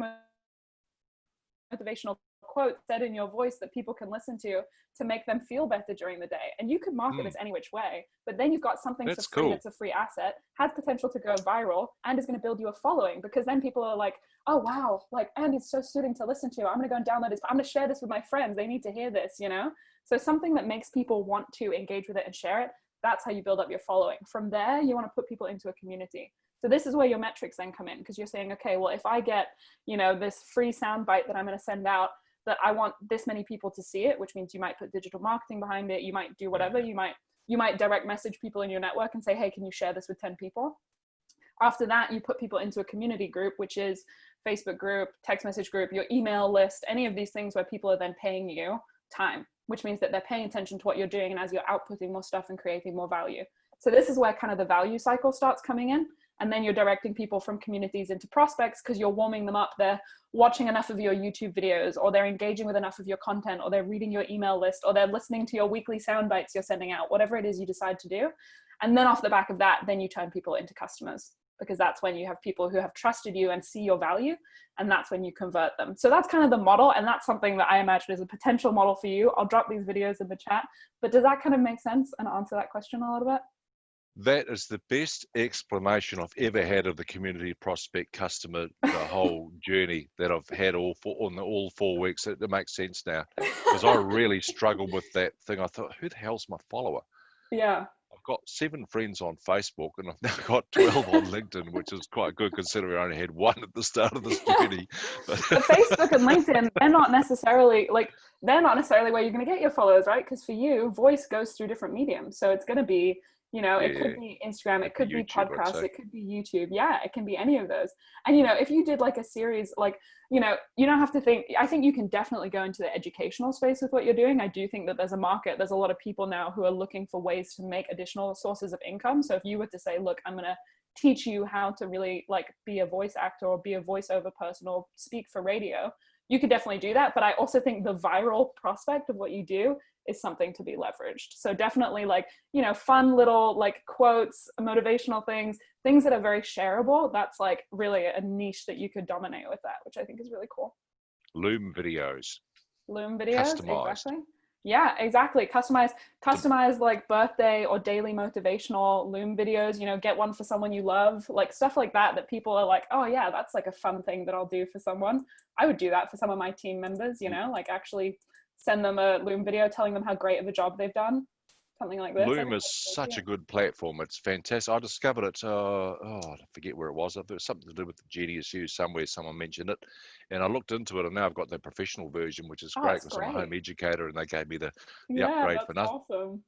motivational quotes said in your voice that people can listen to make them feel better during the day. And you could market this any which way, but then you've got something for free that's a free asset, has potential to go viral, and is going to build you a following, because then people are like, oh wow, like Andy's so soothing to listen to. I'm going to go and download this. I'm going to share this with my friends. They need to hear this, you know? So something that makes people want to engage with it and share it, that's how you build up your following. From there, you want to put people into a community. So this is where your metrics then come in, because you're saying, okay, well, if I get, you know, this free soundbite that I'm going to send out, that I want this many people to see it, which means you might put digital marketing behind it. You might do whatever. You might direct message people in your network and say, hey, can you share this with 10 people? After that, you put people into a community group, which is Facebook group, text message group, your email list, any of these things where people are then paying you time, which means that they're paying attention to what you're doing. And as you're outputting more stuff and creating more value. So this is where kind of the value cycle starts coming in. And then you're directing people from communities into prospects, because you're warming them up. They're watching enough of your YouTube videos, or they're engaging with enough of your content, or they're reading your email list, or they're listening to your weekly sound bites you're sending out, whatever it is you decide to do. And then off the back of that, then you turn people into customers, because that's when you have people who have trusted you and see your value. And that's when you convert them. So that's kind of the model. And that's something that I imagine is a potential model for you. I'll drop these videos in the chat, but does that kind of make sense and answer that question a little bit? That is the best explanation I've ever had of the community prospect customer, the whole journey that I've had all 4 weeks. It makes sense now, because I really struggled with that thing. I thought, who the hell's my follower? Yeah. I've got 7 friends on Facebook and I've now got 12 on LinkedIn, which is quite good considering I only had 1 at the start of this journey. But Facebook and LinkedIn, they're not necessarily where you're going to get your followers, right? Because for you, voice goes through different mediums. So it's going to be, you know, it could be Instagram, it could be podcasts, it could be YouTube. Yeah, it can be any of those. And, you know, if you did like a series, like, you know, you don't have to think, I think you can definitely go into the educational space with what you're doing. I do think that there's a market. There's a lot of people now who are looking for ways to make additional sources of income. So if you were to say, look, I'm going to teach you how to really like be a voice actor or be a voiceover person or speak for radio, you could definitely do that. But I also think the viral prospect of what you do is something to be leveraged. So definitely like, you know, fun little like quotes, motivational things that are very shareable. That's like really a niche that you could dominate with that, which I think is really cool. Loom videos. Loom videos, Customized. exactly. Yeah, exactly. Customize like birthday or daily motivational Loom videos, you know, get one for someone you love, like stuff like that, that people are like, oh yeah, that's like a fun thing that I'll do for someone. I would do that for some of my team members, you know, like actually send them a Loom video telling them how great of a job they've done. Something like this. Loom is such a good platform. It's fantastic. I discovered it, I forget where it was. There was something to do with the GeniusU somewhere. Someone mentioned it. And I looked into it, and now I've got the professional version, which is great because I'm a home educator, and they gave me the upgrade for nothing. Awesome.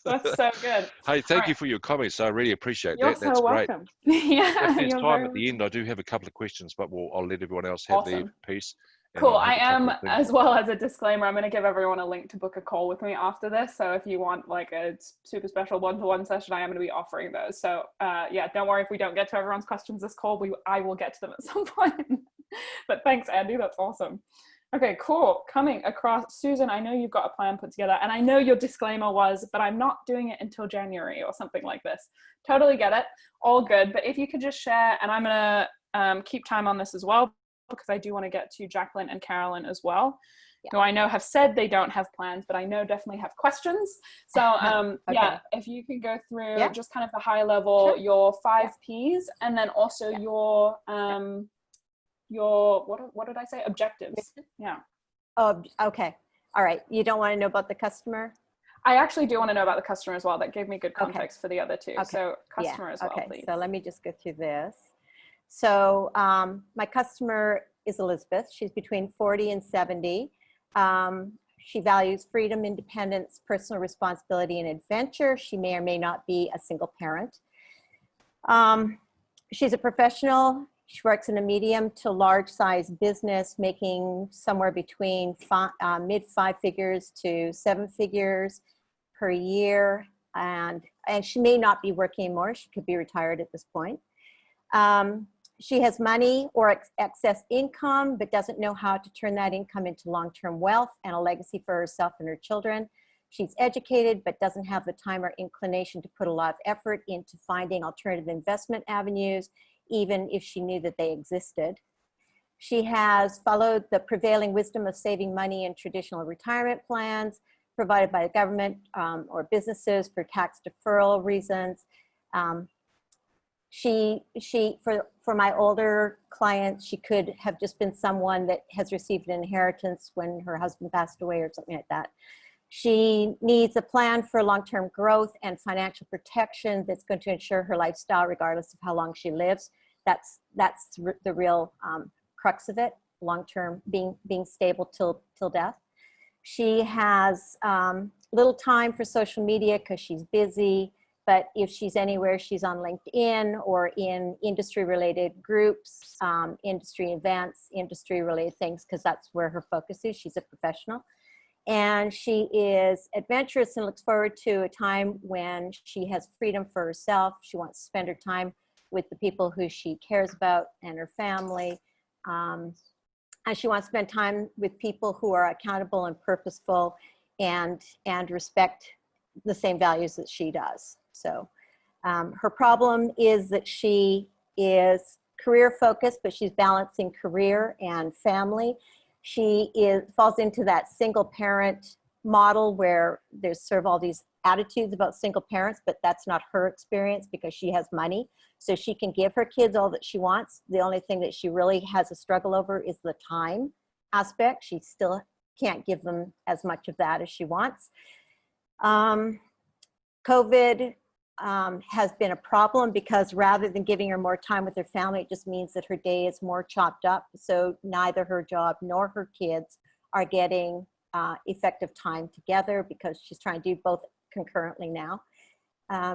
That's so good. Hey, thank you for your comments. I really appreciate You're that. That's so great. welcome. Yeah, If there's you're time very at the end, I do have a couple of questions, but I'll let everyone else have their piece. Cool. I am, as well as a disclaimer, I'm going to give everyone a link to book a call with me after this. So if you want like a super special one-to-one session, I am going to be offering those. So yeah, don't worry if we don't get to everyone's questions this call. I will get to them at some point. But thanks, Andy. That's awesome. Okay, cool. Coming across, Susan, I know you've got a plan put together, and I know your disclaimer was, but I'm not doing it until January or something like this. Totally get it. All good. But if you could just share, and I'm going to keep time on this as well, because I do want to get to Jacqueline and Carolyn as well, who I know have said they don't have plans, but I know definitely have questions. So okay. Yeah, if you can go through just kind of the high level, your 5 Ps, and then also your what did I say? Objectives. Yeah. Oh, okay. All right. You don't want to know about the customer? I actually do want to know about the customer as well. That gave me good context for the other two. Okay. So customer as well, please. So let me just go through this. So my customer is Elizabeth. She's between 40 and 70. She values freedom, independence, personal responsibility, and adventure. She may or may not be a single parent. She's a professional. She works in a medium to large size business, making somewhere between mid 5 figures to 7 figures per year. And she may not be working anymore. She could be retired at this point. She has money or excess income, but doesn't know how to turn that income into long-term wealth and a legacy for herself and her children. She's educated, but doesn't have the time or inclination to put a lot of effort into finding alternative investment avenues, even if she knew that they existed. She has followed the prevailing wisdom of saving money in traditional retirement plans provided by the government or businesses for tax deferral reasons. For my older clients, she could have just been someone that has received an inheritance when her husband passed away or something like that. She needs a plan for long-term growth and financial protection that's going to ensure her lifestyle regardless of how long she lives. That's the real crux of it, long-term, being stable till death. She has little time for social media because she's busy. But if she's anywhere, she's on LinkedIn or in industry-related groups, industry events, industry-related things, because that's where her focus is. She's a professional. And she is adventurous and looks forward to a time when she has freedom for herself. She wants to spend her time with the people who she cares about and her family. And she wants to spend time with people who are accountable and purposeful and respect the same values that she does. So her problem is that she is career focused, but she's balancing career and family. She falls into that single parent model where there's sort of all these attitudes about single parents, but that's not her experience because she has money. So she can give her kids all that she wants. The only thing that she really has a struggle over is the time aspect. She still can't give them as much of that as she wants. COVID has been a problem because rather than giving her more time with her family, it just means that her day is more chopped up. So neither her job nor her kids are getting effective time together because she's trying to do both concurrently now.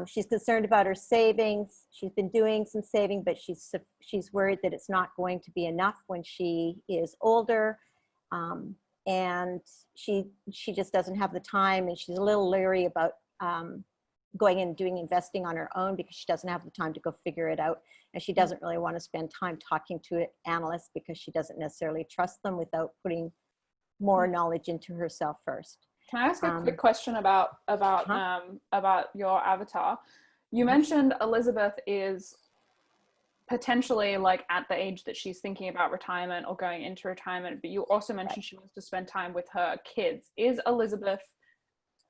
She's concerned about her savings. She's been doing some saving, but she's worried that it's not going to be enough when she is older. And she just doesn't have the time, and she's a little leery about going and doing investing on her own because she doesn't have the time to go figure it out. and she doesn't really want to spend time talking to analysts because she doesn't necessarily trust them without putting more knowledge into herself first. Can I ask a quick question about your avatar? You mentioned Elizabeth is potentially like at the age that she's thinking about retirement or going into retirement, but you also mentioned she wants to spend time with her kids. Is Elizabeth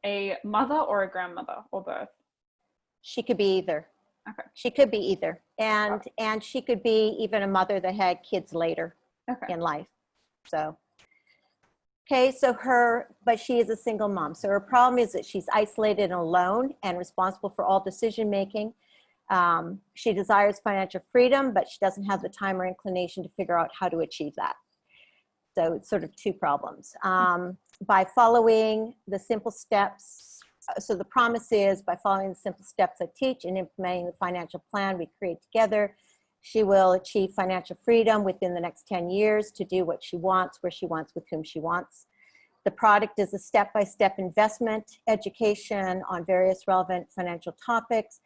a mother or a grandmother or both? She could be either. Okay. She could be either. And she could be even a mother that had kids later in life. So, okay, so but she is a single mom. So her problem is that she's isolated and alone and responsible for all decision making. She desires financial freedom, but she doesn't have the time or inclination to figure out how to achieve that. So it's sort of two problems. By following the simple steps, so the promise is by following the simple steps I teach and implementing the financial plan we create together, she will achieve financial freedom within the next 10 years to do what she wants, where she wants, with whom she wants. The product is a step-by-step investment education on various relevant financial topics,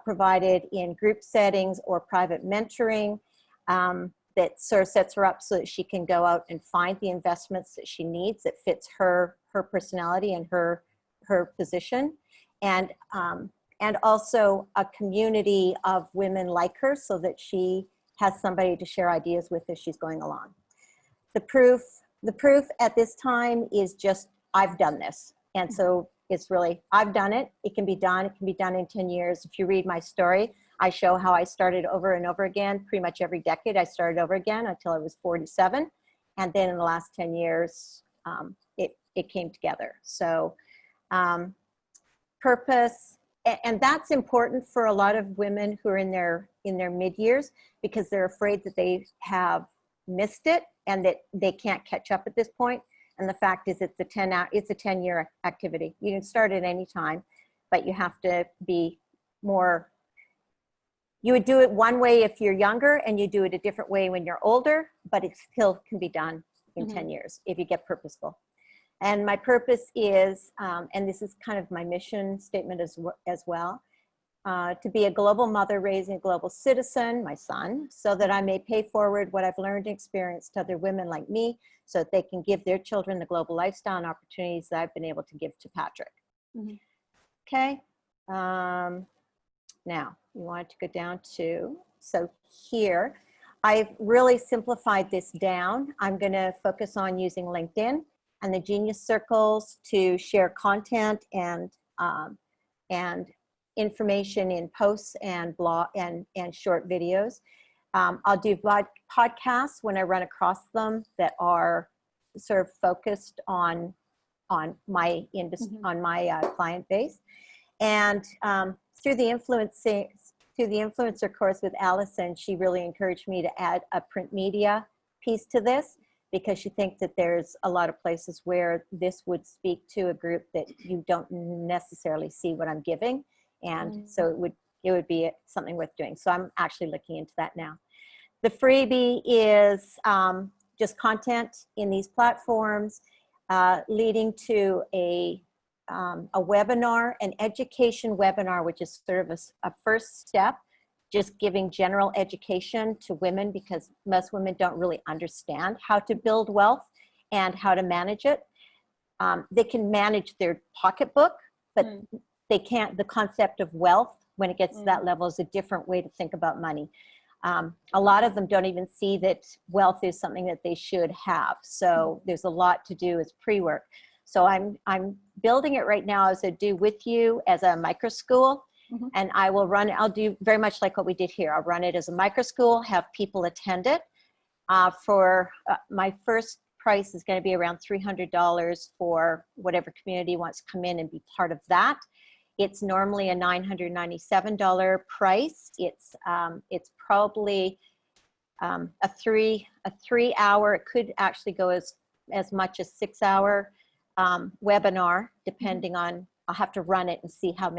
provided in group settings or private mentoring, that sort of sets her up so that she can go out and find the investments that she needs that fits her personality and her position, and also a community of women like her so that she has somebody to share ideas with as she's going along. The proof at this time is just, I've done this. And so it's really, I've done it. It can be done. It can be done in 10 years. If you read my story, I show how I started over and over again. Pretty much every decade I started over again until I was 47. And then in the last 10 years, it came together. So purpose, and that's important for a lot of women who are in their mid years, because they're afraid that they have missed it and that they can't catch up at this point. And the fact is it's a 10-year activity. You can start at any time, but you have to be more, you would do it one way if you're younger and you do it a different way when you're older, but it still can be done in 10 years if you get purposeful. And my purpose is, and this is kind of my mission statement as well, to be a global mother raising a global citizen, my son, so that I may pay forward what I've learned and experienced to other women like me so that they can give their children the global lifestyle and opportunities that I've been able to give to Patrick. Okay. Now, we want to go down to, so here, I've really simplified this down. I'm going to focus on using LinkedIn and the Genius Circles to share content and information in posts and blog and short videos. I'll do podcasts when I run across them that are sort of focused on my industry, on my client base, and through the influencer course with Allison, she really encouraged me to add a print media piece to this, because she thinks that there's a lot of places where this would speak to a group that you don't necessarily see what I'm giving. And so it would be something worth doing. So I'm actually looking into that now. The freebie is just content in these platforms, leading to a webinar, an education webinar, which is sort of a first step, just giving general education to women, because most women don't really understand how to build wealth and how to manage it. They can manage their pocketbook, but they can't, the concept of wealth, when it gets to that level, is a different way to think about money. A lot of them don't even see that wealth is something that they should have. So there's a lot to do as pre-work. So I'm building it right now as I do with you as a micro school. And I will run, I'll do very much like what we did here. I'll run it as a micro school, have people attend it. My first price is going to be around $300 for whatever community wants to come in and be part of that. It's normally a $997 price. It's probably a 3 hour, it could actually go as much as 6 hour webinar, depending on, I'll have to run it and see how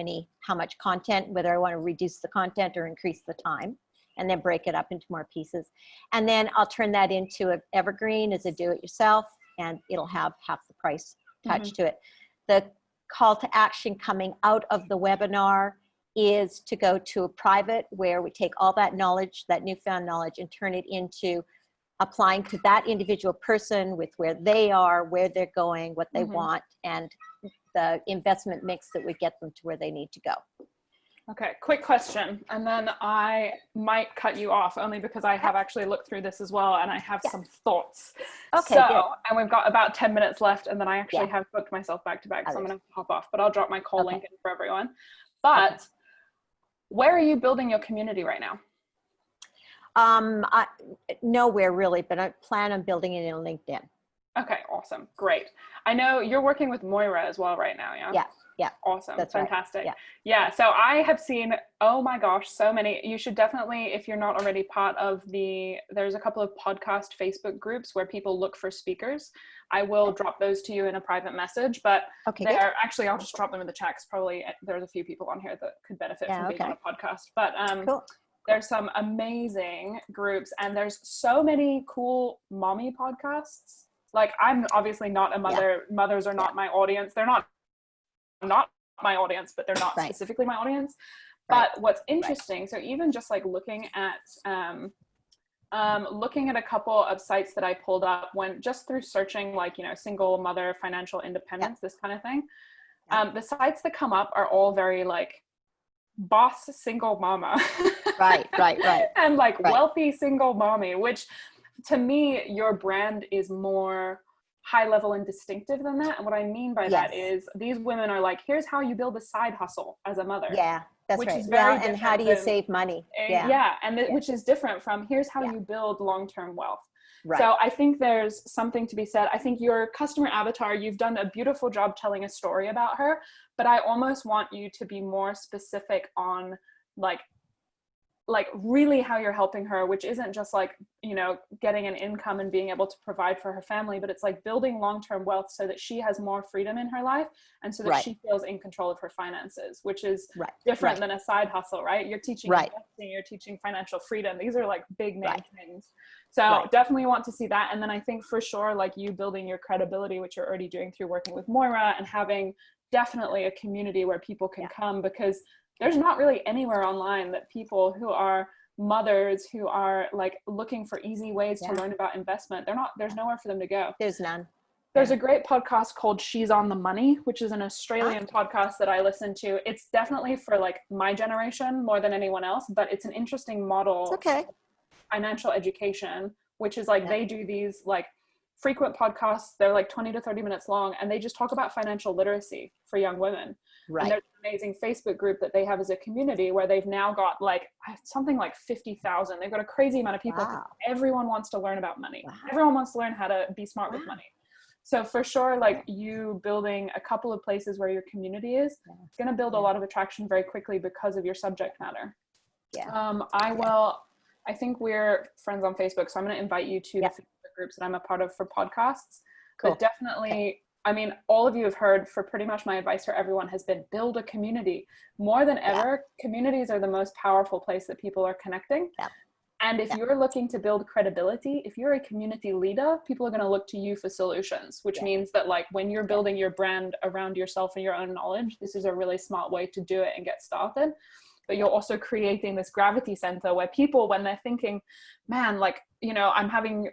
much content, whether I want to reduce the content or increase the time, and then break it up into more pieces. And then I'll turn that into an evergreen as a do-it-yourself, and it'll have half the price attached to it. The call to action coming out of the webinar is to go to a private where we take all that knowledge, that newfound knowledge, and turn it into applying to that individual person with where they are, where they're going, what they want, and the investment mix that would get them to where they need to go. Okay, quick question, and then I might cut you off only because I have actually looked through this as well, and I have some thoughts. Okay, so, good. And we've got about 10 minutes left, and then I actually have booked myself back to back, so I'm gonna have to hop off, but I'll drop my call link in for everyone. But where are you building your community right now? Nowhere really, but I plan on building it in LinkedIn. Okay, awesome, great. I know you're working with Moira as well right now, yeah? Yeah. Awesome. That's fantastic. right. Yeah. So I have seen, oh my gosh, so many. You should definitely, if you're not already part of there's a couple of podcast Facebook groups where people look for speakers. I will drop those to you in a private message, but actually, I'll just drop them in the chat 'cause probably there's a few people on here that could benefit from being on a podcast. But there's some amazing groups, and there's so many cool mommy podcasts. Like, I'm obviously not a mother. Mothers are not my audience. They're not my audience, but they're not specifically my audience. But what's interesting, so even just like looking at a couple of sites that I pulled up when just through searching, like, you know, single mother, financial independence, this kind of thing. The sites that come up are all very like boss single mama. right. And like wealthy single mommy, which to me, your brand is more high level and distinctive than that. And what I mean by that is these women are like, here's how you build a side hustle as a mother. Yeah, that's which right. Is very and how do you save money? Which is different from here's how you build long-term wealth. Right. So I think there's something to be said. I think your customer avatar, you've done a beautiful job telling a story about her, but I almost want you to be more specific on like really how you're helping her, which isn't just like, you know, getting an income and being able to provide for her family, but it's like building long-term wealth so that she has more freedom in her life and so that she feels in control of her finances, which is different than a side hustle, right? You're teaching investing, you're teaching financial freedom. These are like big name things. So definitely want to see that. And then I think for sure, like you building your credibility, which you're already doing through working with Moira, and having definitely a community where people can come, because there's not really anywhere online that people who are mothers who are like looking for easy ways to learn about investment, there's nowhere for them to go. There's none. There's a great podcast called She's on the Money, which is an Australian podcast that I listen to. It's definitely for like my generation more than anyone else, but it's an interesting model. Financial education, which is like they do these like frequent podcasts. They're like 20 to 30 minutes long, and they just talk about financial literacy for young women. And there's an amazing Facebook group that they have as a community where they've now got like something like 50,000. They've got a crazy amount of people. Everyone wants to learn about money. Everyone wants to learn how to be smart with money. So for sure, like you building a couple of places where your community is going to build a lot of attraction very quickly because of your subject matter. I think we're friends on Facebook, so I'm going to invite you to the Facebook groups that I'm a part of for podcasts. But definitely, I mean, all of you have heard, for pretty much my advice for everyone has been build a community. More than ever, communities are the most powerful place that people are connecting. And if you're looking to build credibility, if you're a community leader, people are going to look to you for solutions, which means that like when you're building your brand around yourself and your own knowledge, this is a really smart way to do it and get started. But you're also creating this gravity center where people, when they're thinking, man, like, you know, I'm having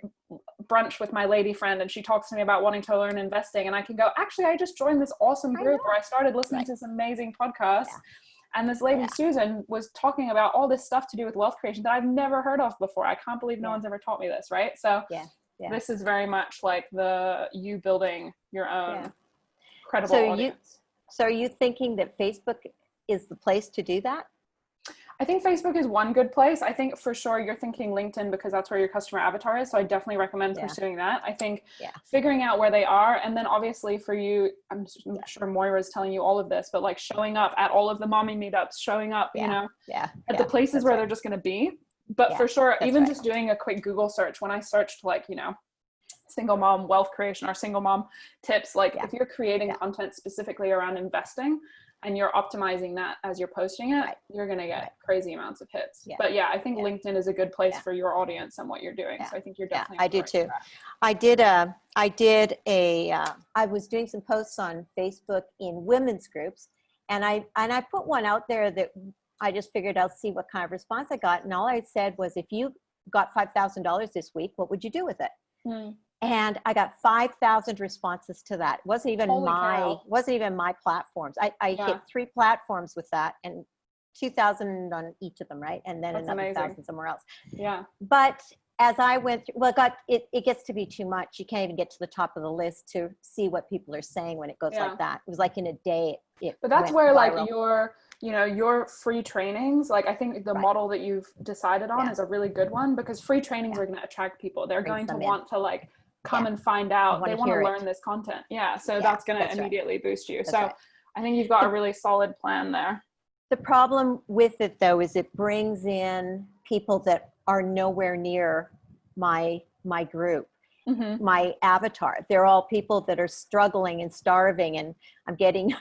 brunch with my lady friend and she talks to me about wanting to learn investing, and I can go, actually, I just joined this awesome group where I started listening to this amazing podcast. And this lady, Susan, was talking about all this stuff to do with wealth creation that I've never heard of before. I can't believe no one's ever taught me this, right? So this is very much like you building your own credible audience. So are you thinking that Facebook is the place to do that? I think Facebook is one good place. I think for sure you're thinking LinkedIn because that's where your customer avatar is. So I definitely recommend pursuing that. I think figuring out where they are. And then obviously for you, I'm sure Moira is telling you all of this, but like showing up at all of the mommy meetups, showing up, you know, at the places where they're just going to be. But for sure, even just doing a quick Google search, when I searched like, you know, single mom wealth creation or single mom tips, like if you're creating content specifically around investing, and you're optimizing that as you're posting it, you're going to get crazy amounts of hits. But I think LinkedIn is a good place for your audience and what you're doing. So I think you're definitely. I do too. I was doing some posts on Facebook in women's groups, And I put one out there that I just figured I'll see what kind of response I got. And all I said was, if you got $5,000 this week, what would you do with it? And I got 5,000 responses to that. It wasn't even my platforms. I hit 3 platforms with that, and 2,000 on each of them, right? And then another 1,000 somewhere else. Yeah. But as I went through, well, it gets to be too much. You can't even get to the top of the list to see what people are saying when it goes like that. It was like in a day. But that's where like your free trainings, like I think the model that you've decided on is a really good one, because free trainings are going to attract people. They're going to want to like come and find out. They want to learn this content. Yeah. So that's going to immediately boost you. So I think you've got a really solid plan there. The problem with it though is it brings in people that are nowhere near my group, my avatar. They're all people that are struggling and starving, and I'm getting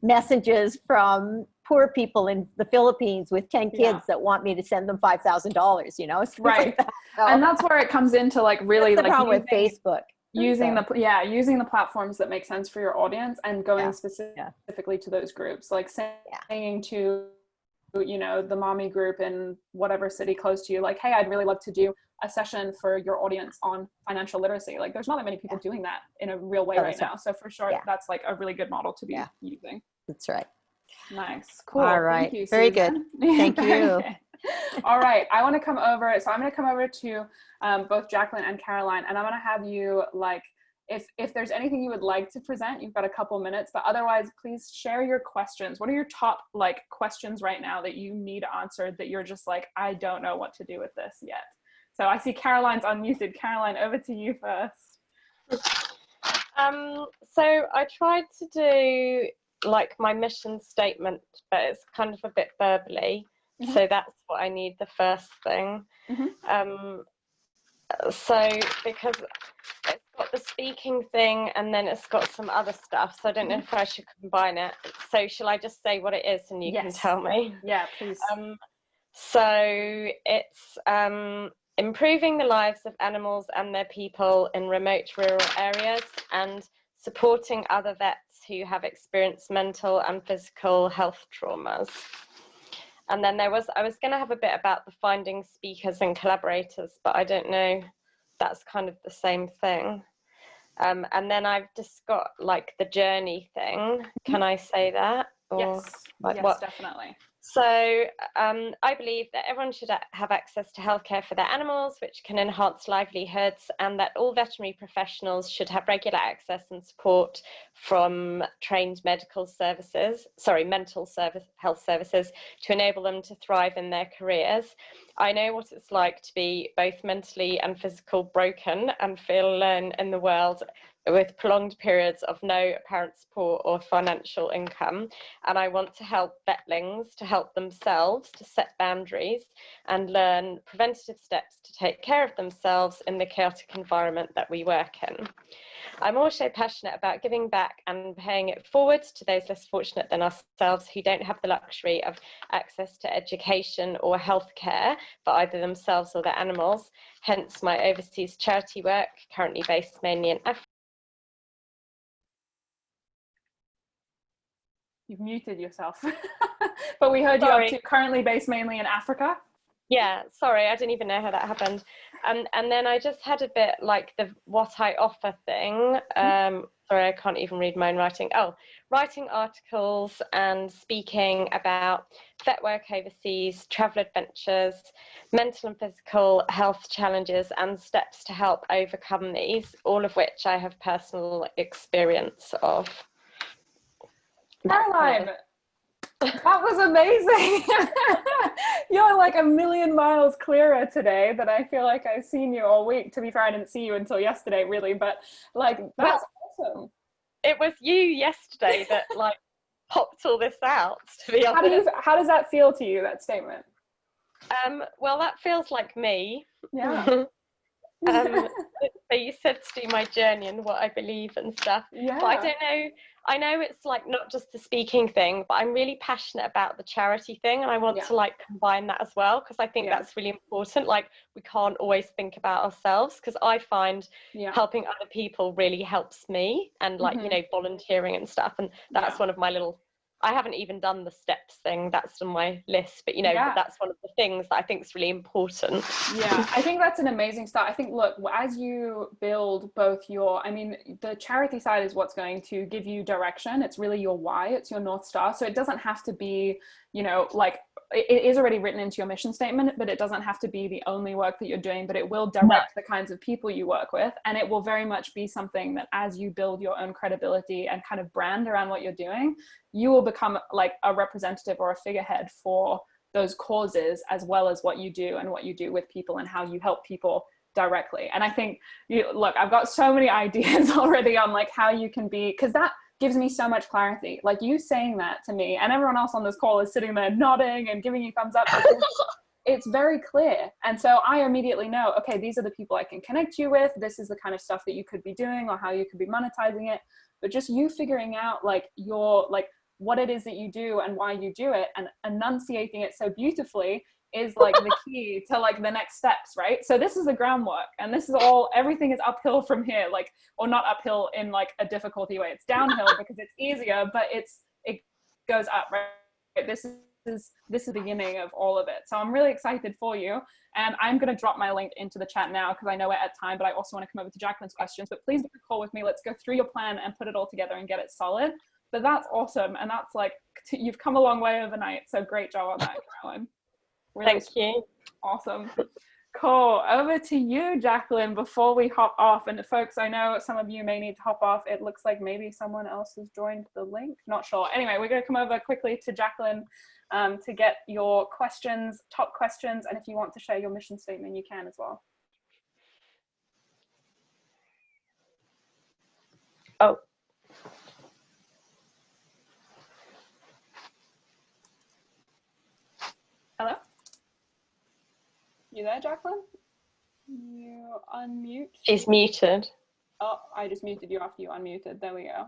messages from poor people in the Philippines with 10 kids that want me to send them $5,000, you know? Right. Like and that's where it comes into like really like with Facebook. Using the platforms that make sense for your audience, and going specifically to those groups, like saying to, you know, the mommy group in whatever city close to you, like, hey, I'd really love to do a session for your audience on financial literacy. Like there's not that many people doing that in a real way right now. So for sure, that's like a really good model to be using. That's right. Nice. Cool. All right. Thank you, very Susan. good. Thank you. All right. I want to come over. So I'm going to come over to both Jacqueline and Caroline, and I'm going to have you, like, if there's anything you would like to present, you've got a couple minutes, but otherwise please share your questions. What are your top like questions right now that you need answered, that you're just like, I don't know what to do with this yet? So I see Caroline's unmuted. Caroline, over to you first. So I tried to do like my mission statement, but it's kind of a bit verbally. So that's what I need, the first thing. So because it's got the speaking thing and then it's got some other stuff, so I don't know if I should combine it. So shall I just say what it is and you can tell me? Yeah, please. So it's improving the lives of animals and their people in remote rural areas, and supporting other vets who have experienced mental and physical health traumas. And then I was going to have a bit about the finding speakers and collaborators, but I don't know, that's kind of the same thing. And then I've just got like the journey thing. Can I say that? Or, yes, like, yes, what? definitely. So I believe that everyone should have access to healthcare for their animals, which can enhance livelihoods, and that all veterinary professionals should have regular access and support from trained mental health services to enable them to thrive in their careers. I know what it's like to be both mentally and physically broken and feel alone in the world, with prolonged periods of no apparent support or financial income. And I want to help vetlings to help themselves to set boundaries and learn preventative steps to take care of themselves in the chaotic environment that we work in. I'm also passionate about giving back and paying it forward to those less fortunate than ourselves who don't have the luxury of access to education or healthcare for either themselves or their animals. Hence my overseas charity work, currently based mainly in Africa. You've muted yourself, but we heard you up to currently based mainly in Africa. Yeah, sorry, I didn't even know how that happened. And then I just had a bit like the what I offer thing. Sorry, I can't even read my own writing. Oh, writing articles and speaking about vet work overseas, travel adventures, mental and physical health challenges, and steps to help overcome these, all of which I have personal experience of. Caroline, that was amazing. You're like a million miles clearer today than I feel like I've seen you all week. To be fair, I didn't see you until yesterday, really, but like, that's awesome. It was you yesterday that like popped all this out, to be honest. How does that feel to you, that statement? Well, that feels like me. Yeah. So you said to do my journey and what I believe and stuff. Yeah. But I don't know. I know it's like not just the speaking thing, but I'm really passionate about the charity thing, and I want to like combine that as well, because I think that's really important. Like we can't always think about ourselves, because I find helping other people really helps me, and like you know, volunteering and stuff, and that's one of my little I haven't even done the steps thing. That's on my list, but you know, Yeah. that's one of the things that I think is really important. Yeah, I think that's an amazing start. I think, look, as you build both your, I mean, the charity side is what's going to give you direction. It's really your why, it's your North Star. So it doesn't have to be, you know, like, it is already written into your mission statement, but it doesn't have to be the only work that you're doing, but it will direct the kinds of people you work with. And it will very much be something that as you build your own credibility and kind of brand around what you're doing, you will become like a representative or a figurehead for those causes, as well as what you do and what you do with people and how you help people directly. And I think, look, I've got so many ideas already on like how you can be, because that gives me so much clarity. Like you saying that to me, and everyone else on this call is sitting there nodding and giving you thumbs up. It's very clear. And so I immediately know, okay, these are the people I can connect you with. This is the kind of stuff that you could be doing or how you could be monetizing it. But just you figuring out like your, like what it is that you do and why you do it and enunciating it so beautifully is like the key to like the next steps, right? So this is the groundwork, and this is all, everything is uphill from here, like, or not uphill in like a difficulty way. It's downhill because it's easier, but it goes up, right? This is the beginning of all of it. So I'm really excited for you. And I'm going to drop my link into the chat now because I know we're at time, but I also want to come over to Jacqueline's questions. But please book a call with me. Let's go through your plan and put it all together and get it solid. But that's awesome. And that's like, you've come a long way overnight. So great job on that, Caroline. Really Thank you. Awesome. Cool. Over to you, Jacqueline, before we hop off. And folks, I know some of you may need to hop off. It looks like maybe someone else has joined the link. Not sure. Anyway, we're going to come over quickly to Jacqueline to get your questions, top questions. And if you want to share your mission statement, you can as well. Oh. Hello? You there, Jacqueline? You unmute. She's muted. Oh, I just muted you after you unmuted. There we go.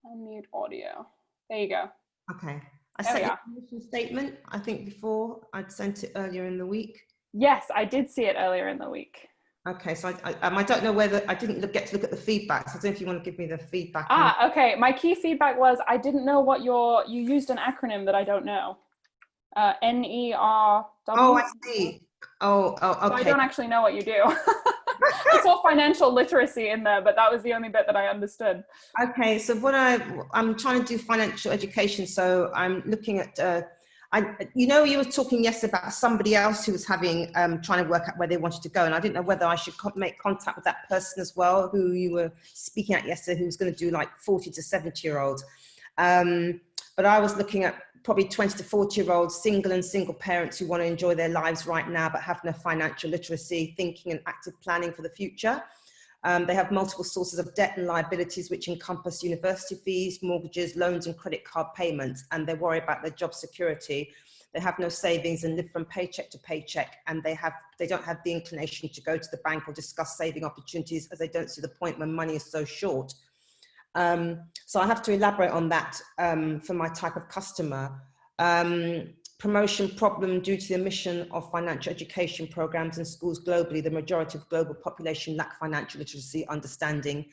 Unmute audio. There you go. Okay. I There we sent you are. a mission statement, I think before. I'd sent it earlier in the week. Yes, I did see it earlier in the week. Okay, so I don't know whether, I didn't get to look at the feedback. So I don't know if you want to give me the feedback. Ah, okay. My key feedback was I didn't know what you used an acronym that I don't know. NERW. Oh, I see. Oh, So okay. I don't actually know what you do. I saw financial literacy in there, but that was the only bit that I understood. Okay, so what I'm trying to do financial education. So I'm looking at, you know, you were talking yesterday about somebody else who was having, trying to work out where they wanted to go. And I didn't know whether I should make contact with that person as well, who you were speaking at yesterday, who was going to do like 40 to 70-year-olds. But I was looking at probably 20 to 40-year-olds, single parents who want to enjoy their lives right now, but have no financial literacy, thinking and active planning for the future. They have multiple sources of debt and liabilities, which encompass university fees, mortgages, loans, and credit card payments, and they worry about their job security. They have no savings and live from paycheck to paycheck, and they don't have the inclination to go to the bank or discuss saving opportunities, as they don't see the point when money is so short. So I have to elaborate on that for my type of customer. Promotion problem due to the omission of financial education programs in schools globally. The majority of global population lack financial literacy understanding,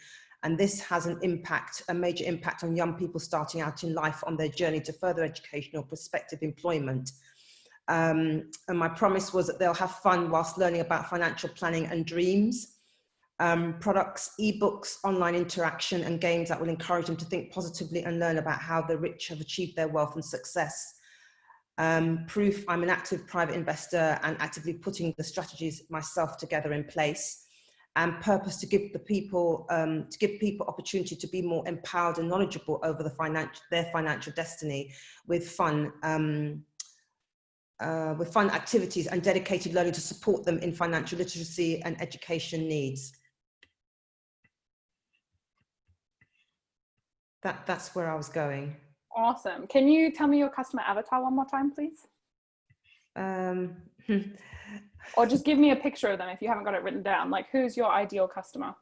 and this has a major impact on young people starting out in life on their journey to further education or prospective employment. And my promise was that they'll have fun whilst learning about financial planning and dreams. Products, ebooks, online interaction, and games that will encourage them to think positively and learn about how the rich have achieved their wealth and success. Proof I'm an active private investor and actively putting the strategies myself together in place. And purpose to give people opportunity to be more empowered and knowledgeable over their financial destiny with fun activities and dedicated learning to support them in financial literacy and education needs. That's where I was going. Awesome. Can you tell me your customer avatar one more time, please? Or just give me a picture of them if you haven't got it written down. Like, who's your ideal customer?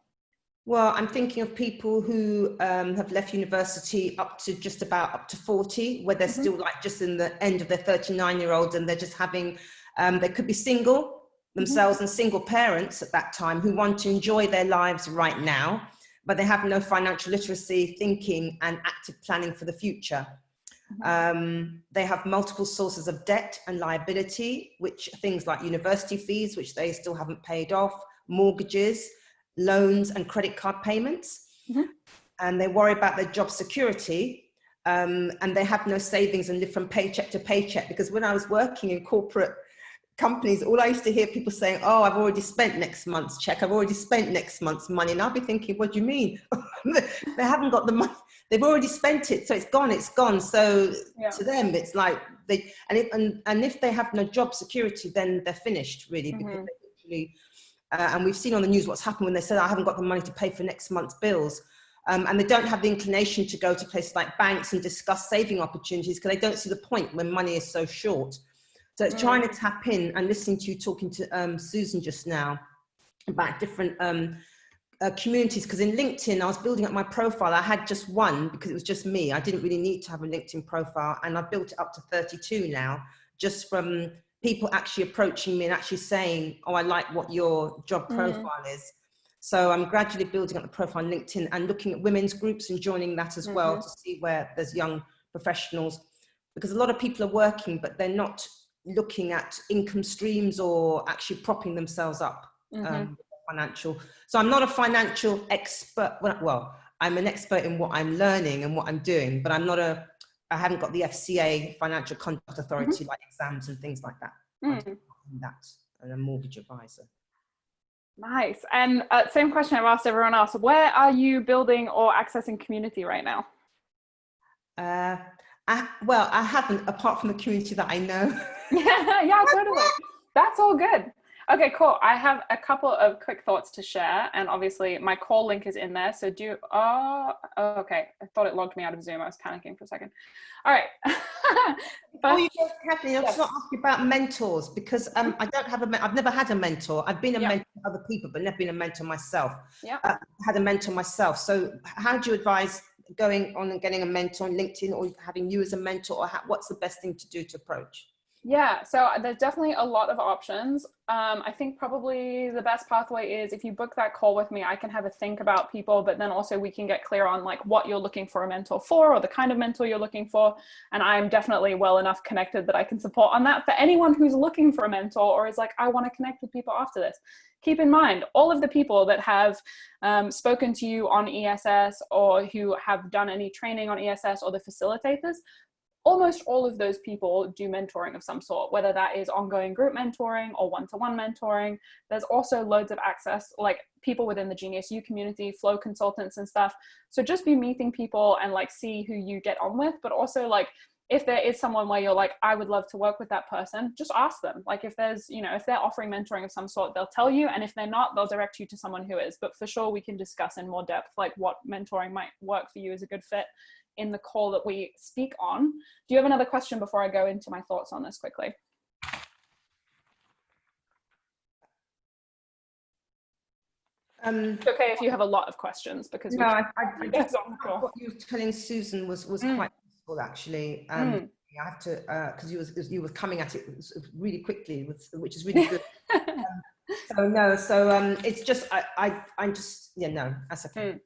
Well, I'm thinking of people who have left university up to 40, where they're still like just in the end of their 39-year-olds, and they're just having, they could be single themselves and single parents at that time who want to enjoy their lives right now, but they have no financial literacy, thinking, and active planning for the future. They have multiple sources of debt and liability, which things like university fees, which they still haven't paid off, mortgages, loans, and credit card payments. And they worry about their job security, and they have no savings and live from paycheck to paycheck. Because when I was working in corporate companies, all I used to hear people saying, oh, I've already spent next month's check, I've already spent next month's money. And I'll be thinking, what do you mean? They haven't got the money. They've already spent it, so it's gone, it's gone. So to them, it's like, and if they have no job security, then they're finished, really, because they literally, and we've seen on the news what's happened when they said, I haven't got the money to pay for next month's bills. And they don't have the inclination to go to places like banks and discuss saving opportunities, because they don't see the point when money is so short. So it's trying to tap in, and listening to you talking to Susan just now about different communities, because in LinkedIn, I was building up my profile. I had just one because it was just me. I didn't really need to have a LinkedIn profile, and I've built it up to 32 now, just from people actually approaching me and actually saying, oh, I like what your job profile is. So I'm gradually building up the profile on LinkedIn and looking at women's groups and joining that as well, to see where there's young professionals, because a lot of people are working, but they're not looking at income streams or actually propping themselves up financial. So I'm not a financial expert. Well, I'm an expert in what I'm learning and what I'm doing, but I haven't got the FCA, Financial Conduct Authority, like exams and things like that. I do that, and a mortgage advisor. Nice. And same question I've asked everyone else. Where are you building or accessing community right now? Well, I haven't, apart from the community that I know. Yeah, totally. That's all good. Okay, cool. I have a couple of quick thoughts to share, and obviously my call link is in there. So okay. I thought it logged me out of Zoom. I was panicking for a second. All right. Kathleen, I just want to ask you about mentors, because I don't have I've never had a mentor. I've been a mentor to other people, but never been a mentor myself. Had a mentor myself. So how do you advise going on and getting a mentor on LinkedIn, or having you as a mentor, or what's the best thing to do to approach? Yeah, so there's definitely a lot of options. I think probably the best pathway is if you book that call with me, I can have a think about people, but then also we can get clear on like what you're looking for a mentor for, or the kind of mentor you're looking for. And I'm definitely well enough connected that I can support on that. For anyone who's looking for a mentor or is like, I want to connect with people after this, keep in mind, all of the people that have spoken to you on ESS, or who have done any training on ESS, or the facilitators, almost all of those people do mentoring of some sort, whether that is ongoing group mentoring or one-to-one mentoring. There's also loads of access, like people within the GeniusU community, flow consultants and stuff. So just be meeting people and like see who you get on with, but also like if there is someone where you're like, I would love to work with that person, just ask them. Like if there's, if they're offering mentoring of some sort, they'll tell you. And if they're not, they'll direct you to someone who is. But for sure, we can discuss in more depth, like what mentoring might work for you as a good fit in the call that we speak on. Do you have another question before I go into my thoughts on this quickly? It's okay if you have a lot of questions, because no, I what you were telling Susan was quite useful, actually. I have to, because you were coming at it really quickly, which is really good. It's just, that's okay.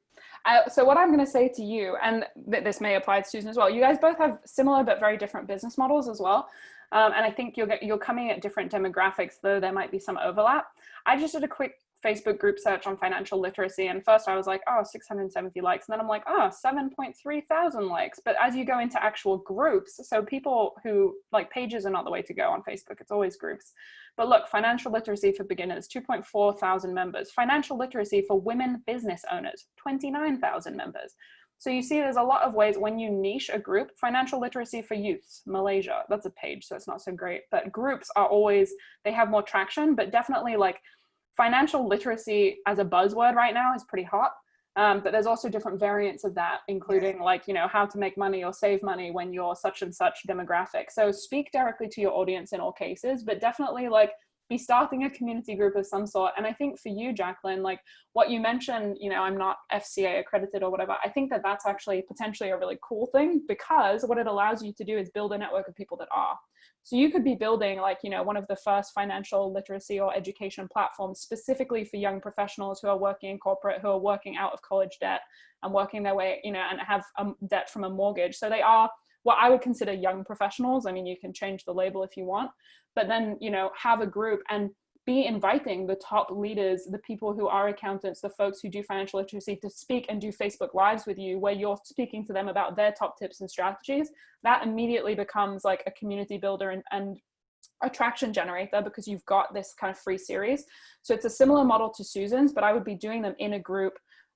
So what I'm going to say to you, and this may apply to Susan as well, you guys both have similar but very different business models as well. And I think you're coming at different demographics, though there might be some overlap. I just did a quick Facebook group search on financial literacy, and first I was like, oh, 670 likes, and then I'm like, oh, 7.3 thousand likes. But as you go into actual groups, so people who, like, pages are not the way to go on Facebook, it's always groups. But look, financial literacy for beginners, 2.4 thousand members. Financial literacy for women business owners, 29,000 members. So you see there's a lot of ways when you niche a group. Financial literacy for youths, Malaysia, that's a page, so it's not so great. But groups are always, they have more traction, but definitely like financial literacy as a buzzword right now is pretty hot. But there's also different variants of that, including like, how to make money or save money when you're such and such demographic. So speak directly to your audience in all cases, but definitely like be starting a community group of some sort. And I think for you, Jacqueline, like what you mentioned, I'm not FCA accredited or whatever. I think that that's actually potentially a really cool thing, because what it allows you to do is build a network of people that are. So you could be building like, you know, one of the first financial literacy or education platforms specifically for young professionals who are working in corporate, who are working out of college debt and working their way, you know, and have debt from a mortgage. So they are what I would consider young professionals. I mean, you can change the label if you want, but then, you know, have a group and be inviting the top leaders, the people who are accountants, the folks who do financial literacy, to speak and do Facebook Lives with you, where you're speaking to them about their top tips and strategies. That immediately becomes like a community builder and attraction generator, because you've got this kind of free series. So it's a similar model to Susan's, but I would be doing them in a group,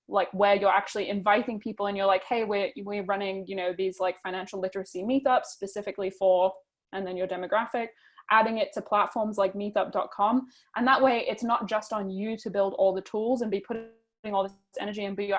like where you're actually inviting people and you're like, hey, we're running, you know, these like financial literacy meetups specifically for, and then your demographic, adding it to platforms like meetup.com. And that way it's not just on you to build all the tools and be putting all this energy in, but you're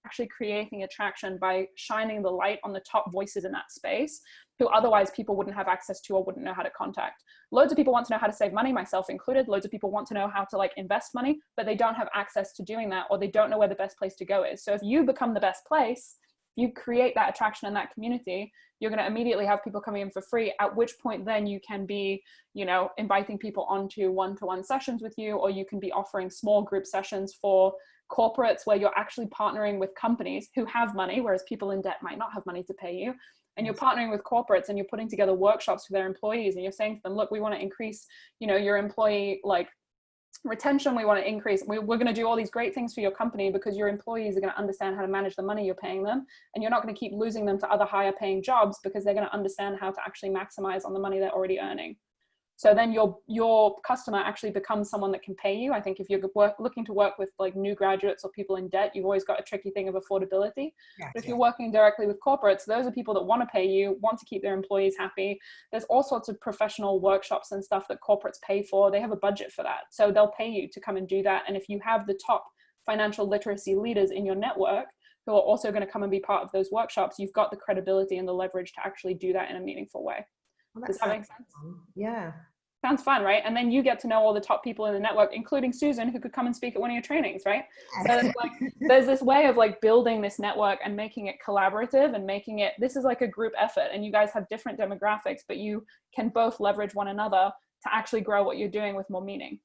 actually creating attraction by shining the light on the top voices in that space who otherwise people wouldn't have access to or wouldn't know how to contact. Loads of people want to know how to save money, myself included. Loads of people want to know how to like invest money, but they don't have access to doing that, or they don't know where the best place to go is. So if you become the best place, you create that attraction in that community, you're going to immediately have people coming in for free, at which point then you can be, you know, inviting people onto one-to-one sessions with you, or you can be offering small group sessions for corporates where you're actually partnering with companies who have money, whereas people in debt might not have money to pay you. And you're partnering with corporates and you're putting together workshops for their employees, and you're saying to them, look, we want to increase, you know, your employee like retention, we want to increase, we're going to do all these great things for your company because your employees are going to understand how to manage the money you're paying them, and you're not going to keep losing them to other higher paying jobs because they're going to understand how to actually maximize on the money they're already earning. So then your customer actually becomes someone that can pay you. I think if you're looking to work with like new graduates or people in debt, you've always got a tricky thing of affordability. Yes, but if you're working directly with corporates, those are people that want to pay you, want to keep their employees happy. There's all sorts of professional workshops and stuff that corporates pay for. They have a budget for that. So they'll pay you to come and do that. And if you have the top financial literacy leaders in your network who are also going to come and be part of those workshops, you've got the credibility and the leverage to actually do that in a meaningful way. Well, does that make sense? Yeah. Sounds fun, right? And then you get to know all the top people in the network, including Susan, who could come and speak at one of your trainings, right? So it's like, there's this way of like building this network and making it collaborative and making it, this is like a group effort, and you guys have different demographics, but you can both leverage one another to actually grow what you're doing with more meaning.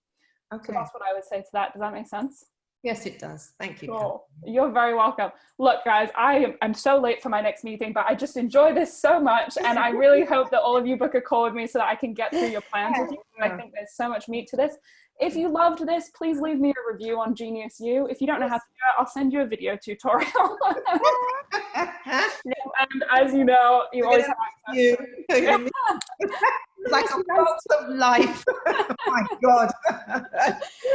Okay. So that's what I would say to that. Does that make sense? Yes, it does. Thank you. Cool. You're very welcome. Look, guys, I'm so late for my next meeting, but I just enjoy this so much. And I really hope that all of you book a call with me so that I can get through your plans with you. I think there's so much meat to this. If you loved this, please leave me a review on GeniusU. If you don't know how to do it, I'll send you a video tutorial. And as you know, you always have access to like a box of life. Oh my God.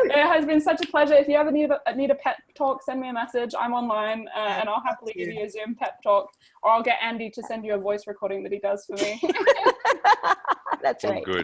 It has been such a pleasure. If you ever need a pep talk, send me a message. I'm online and I'll happily give you a Zoom pep talk, or I'll get Andy to send you a voice recording that he does for me. That's right. Good.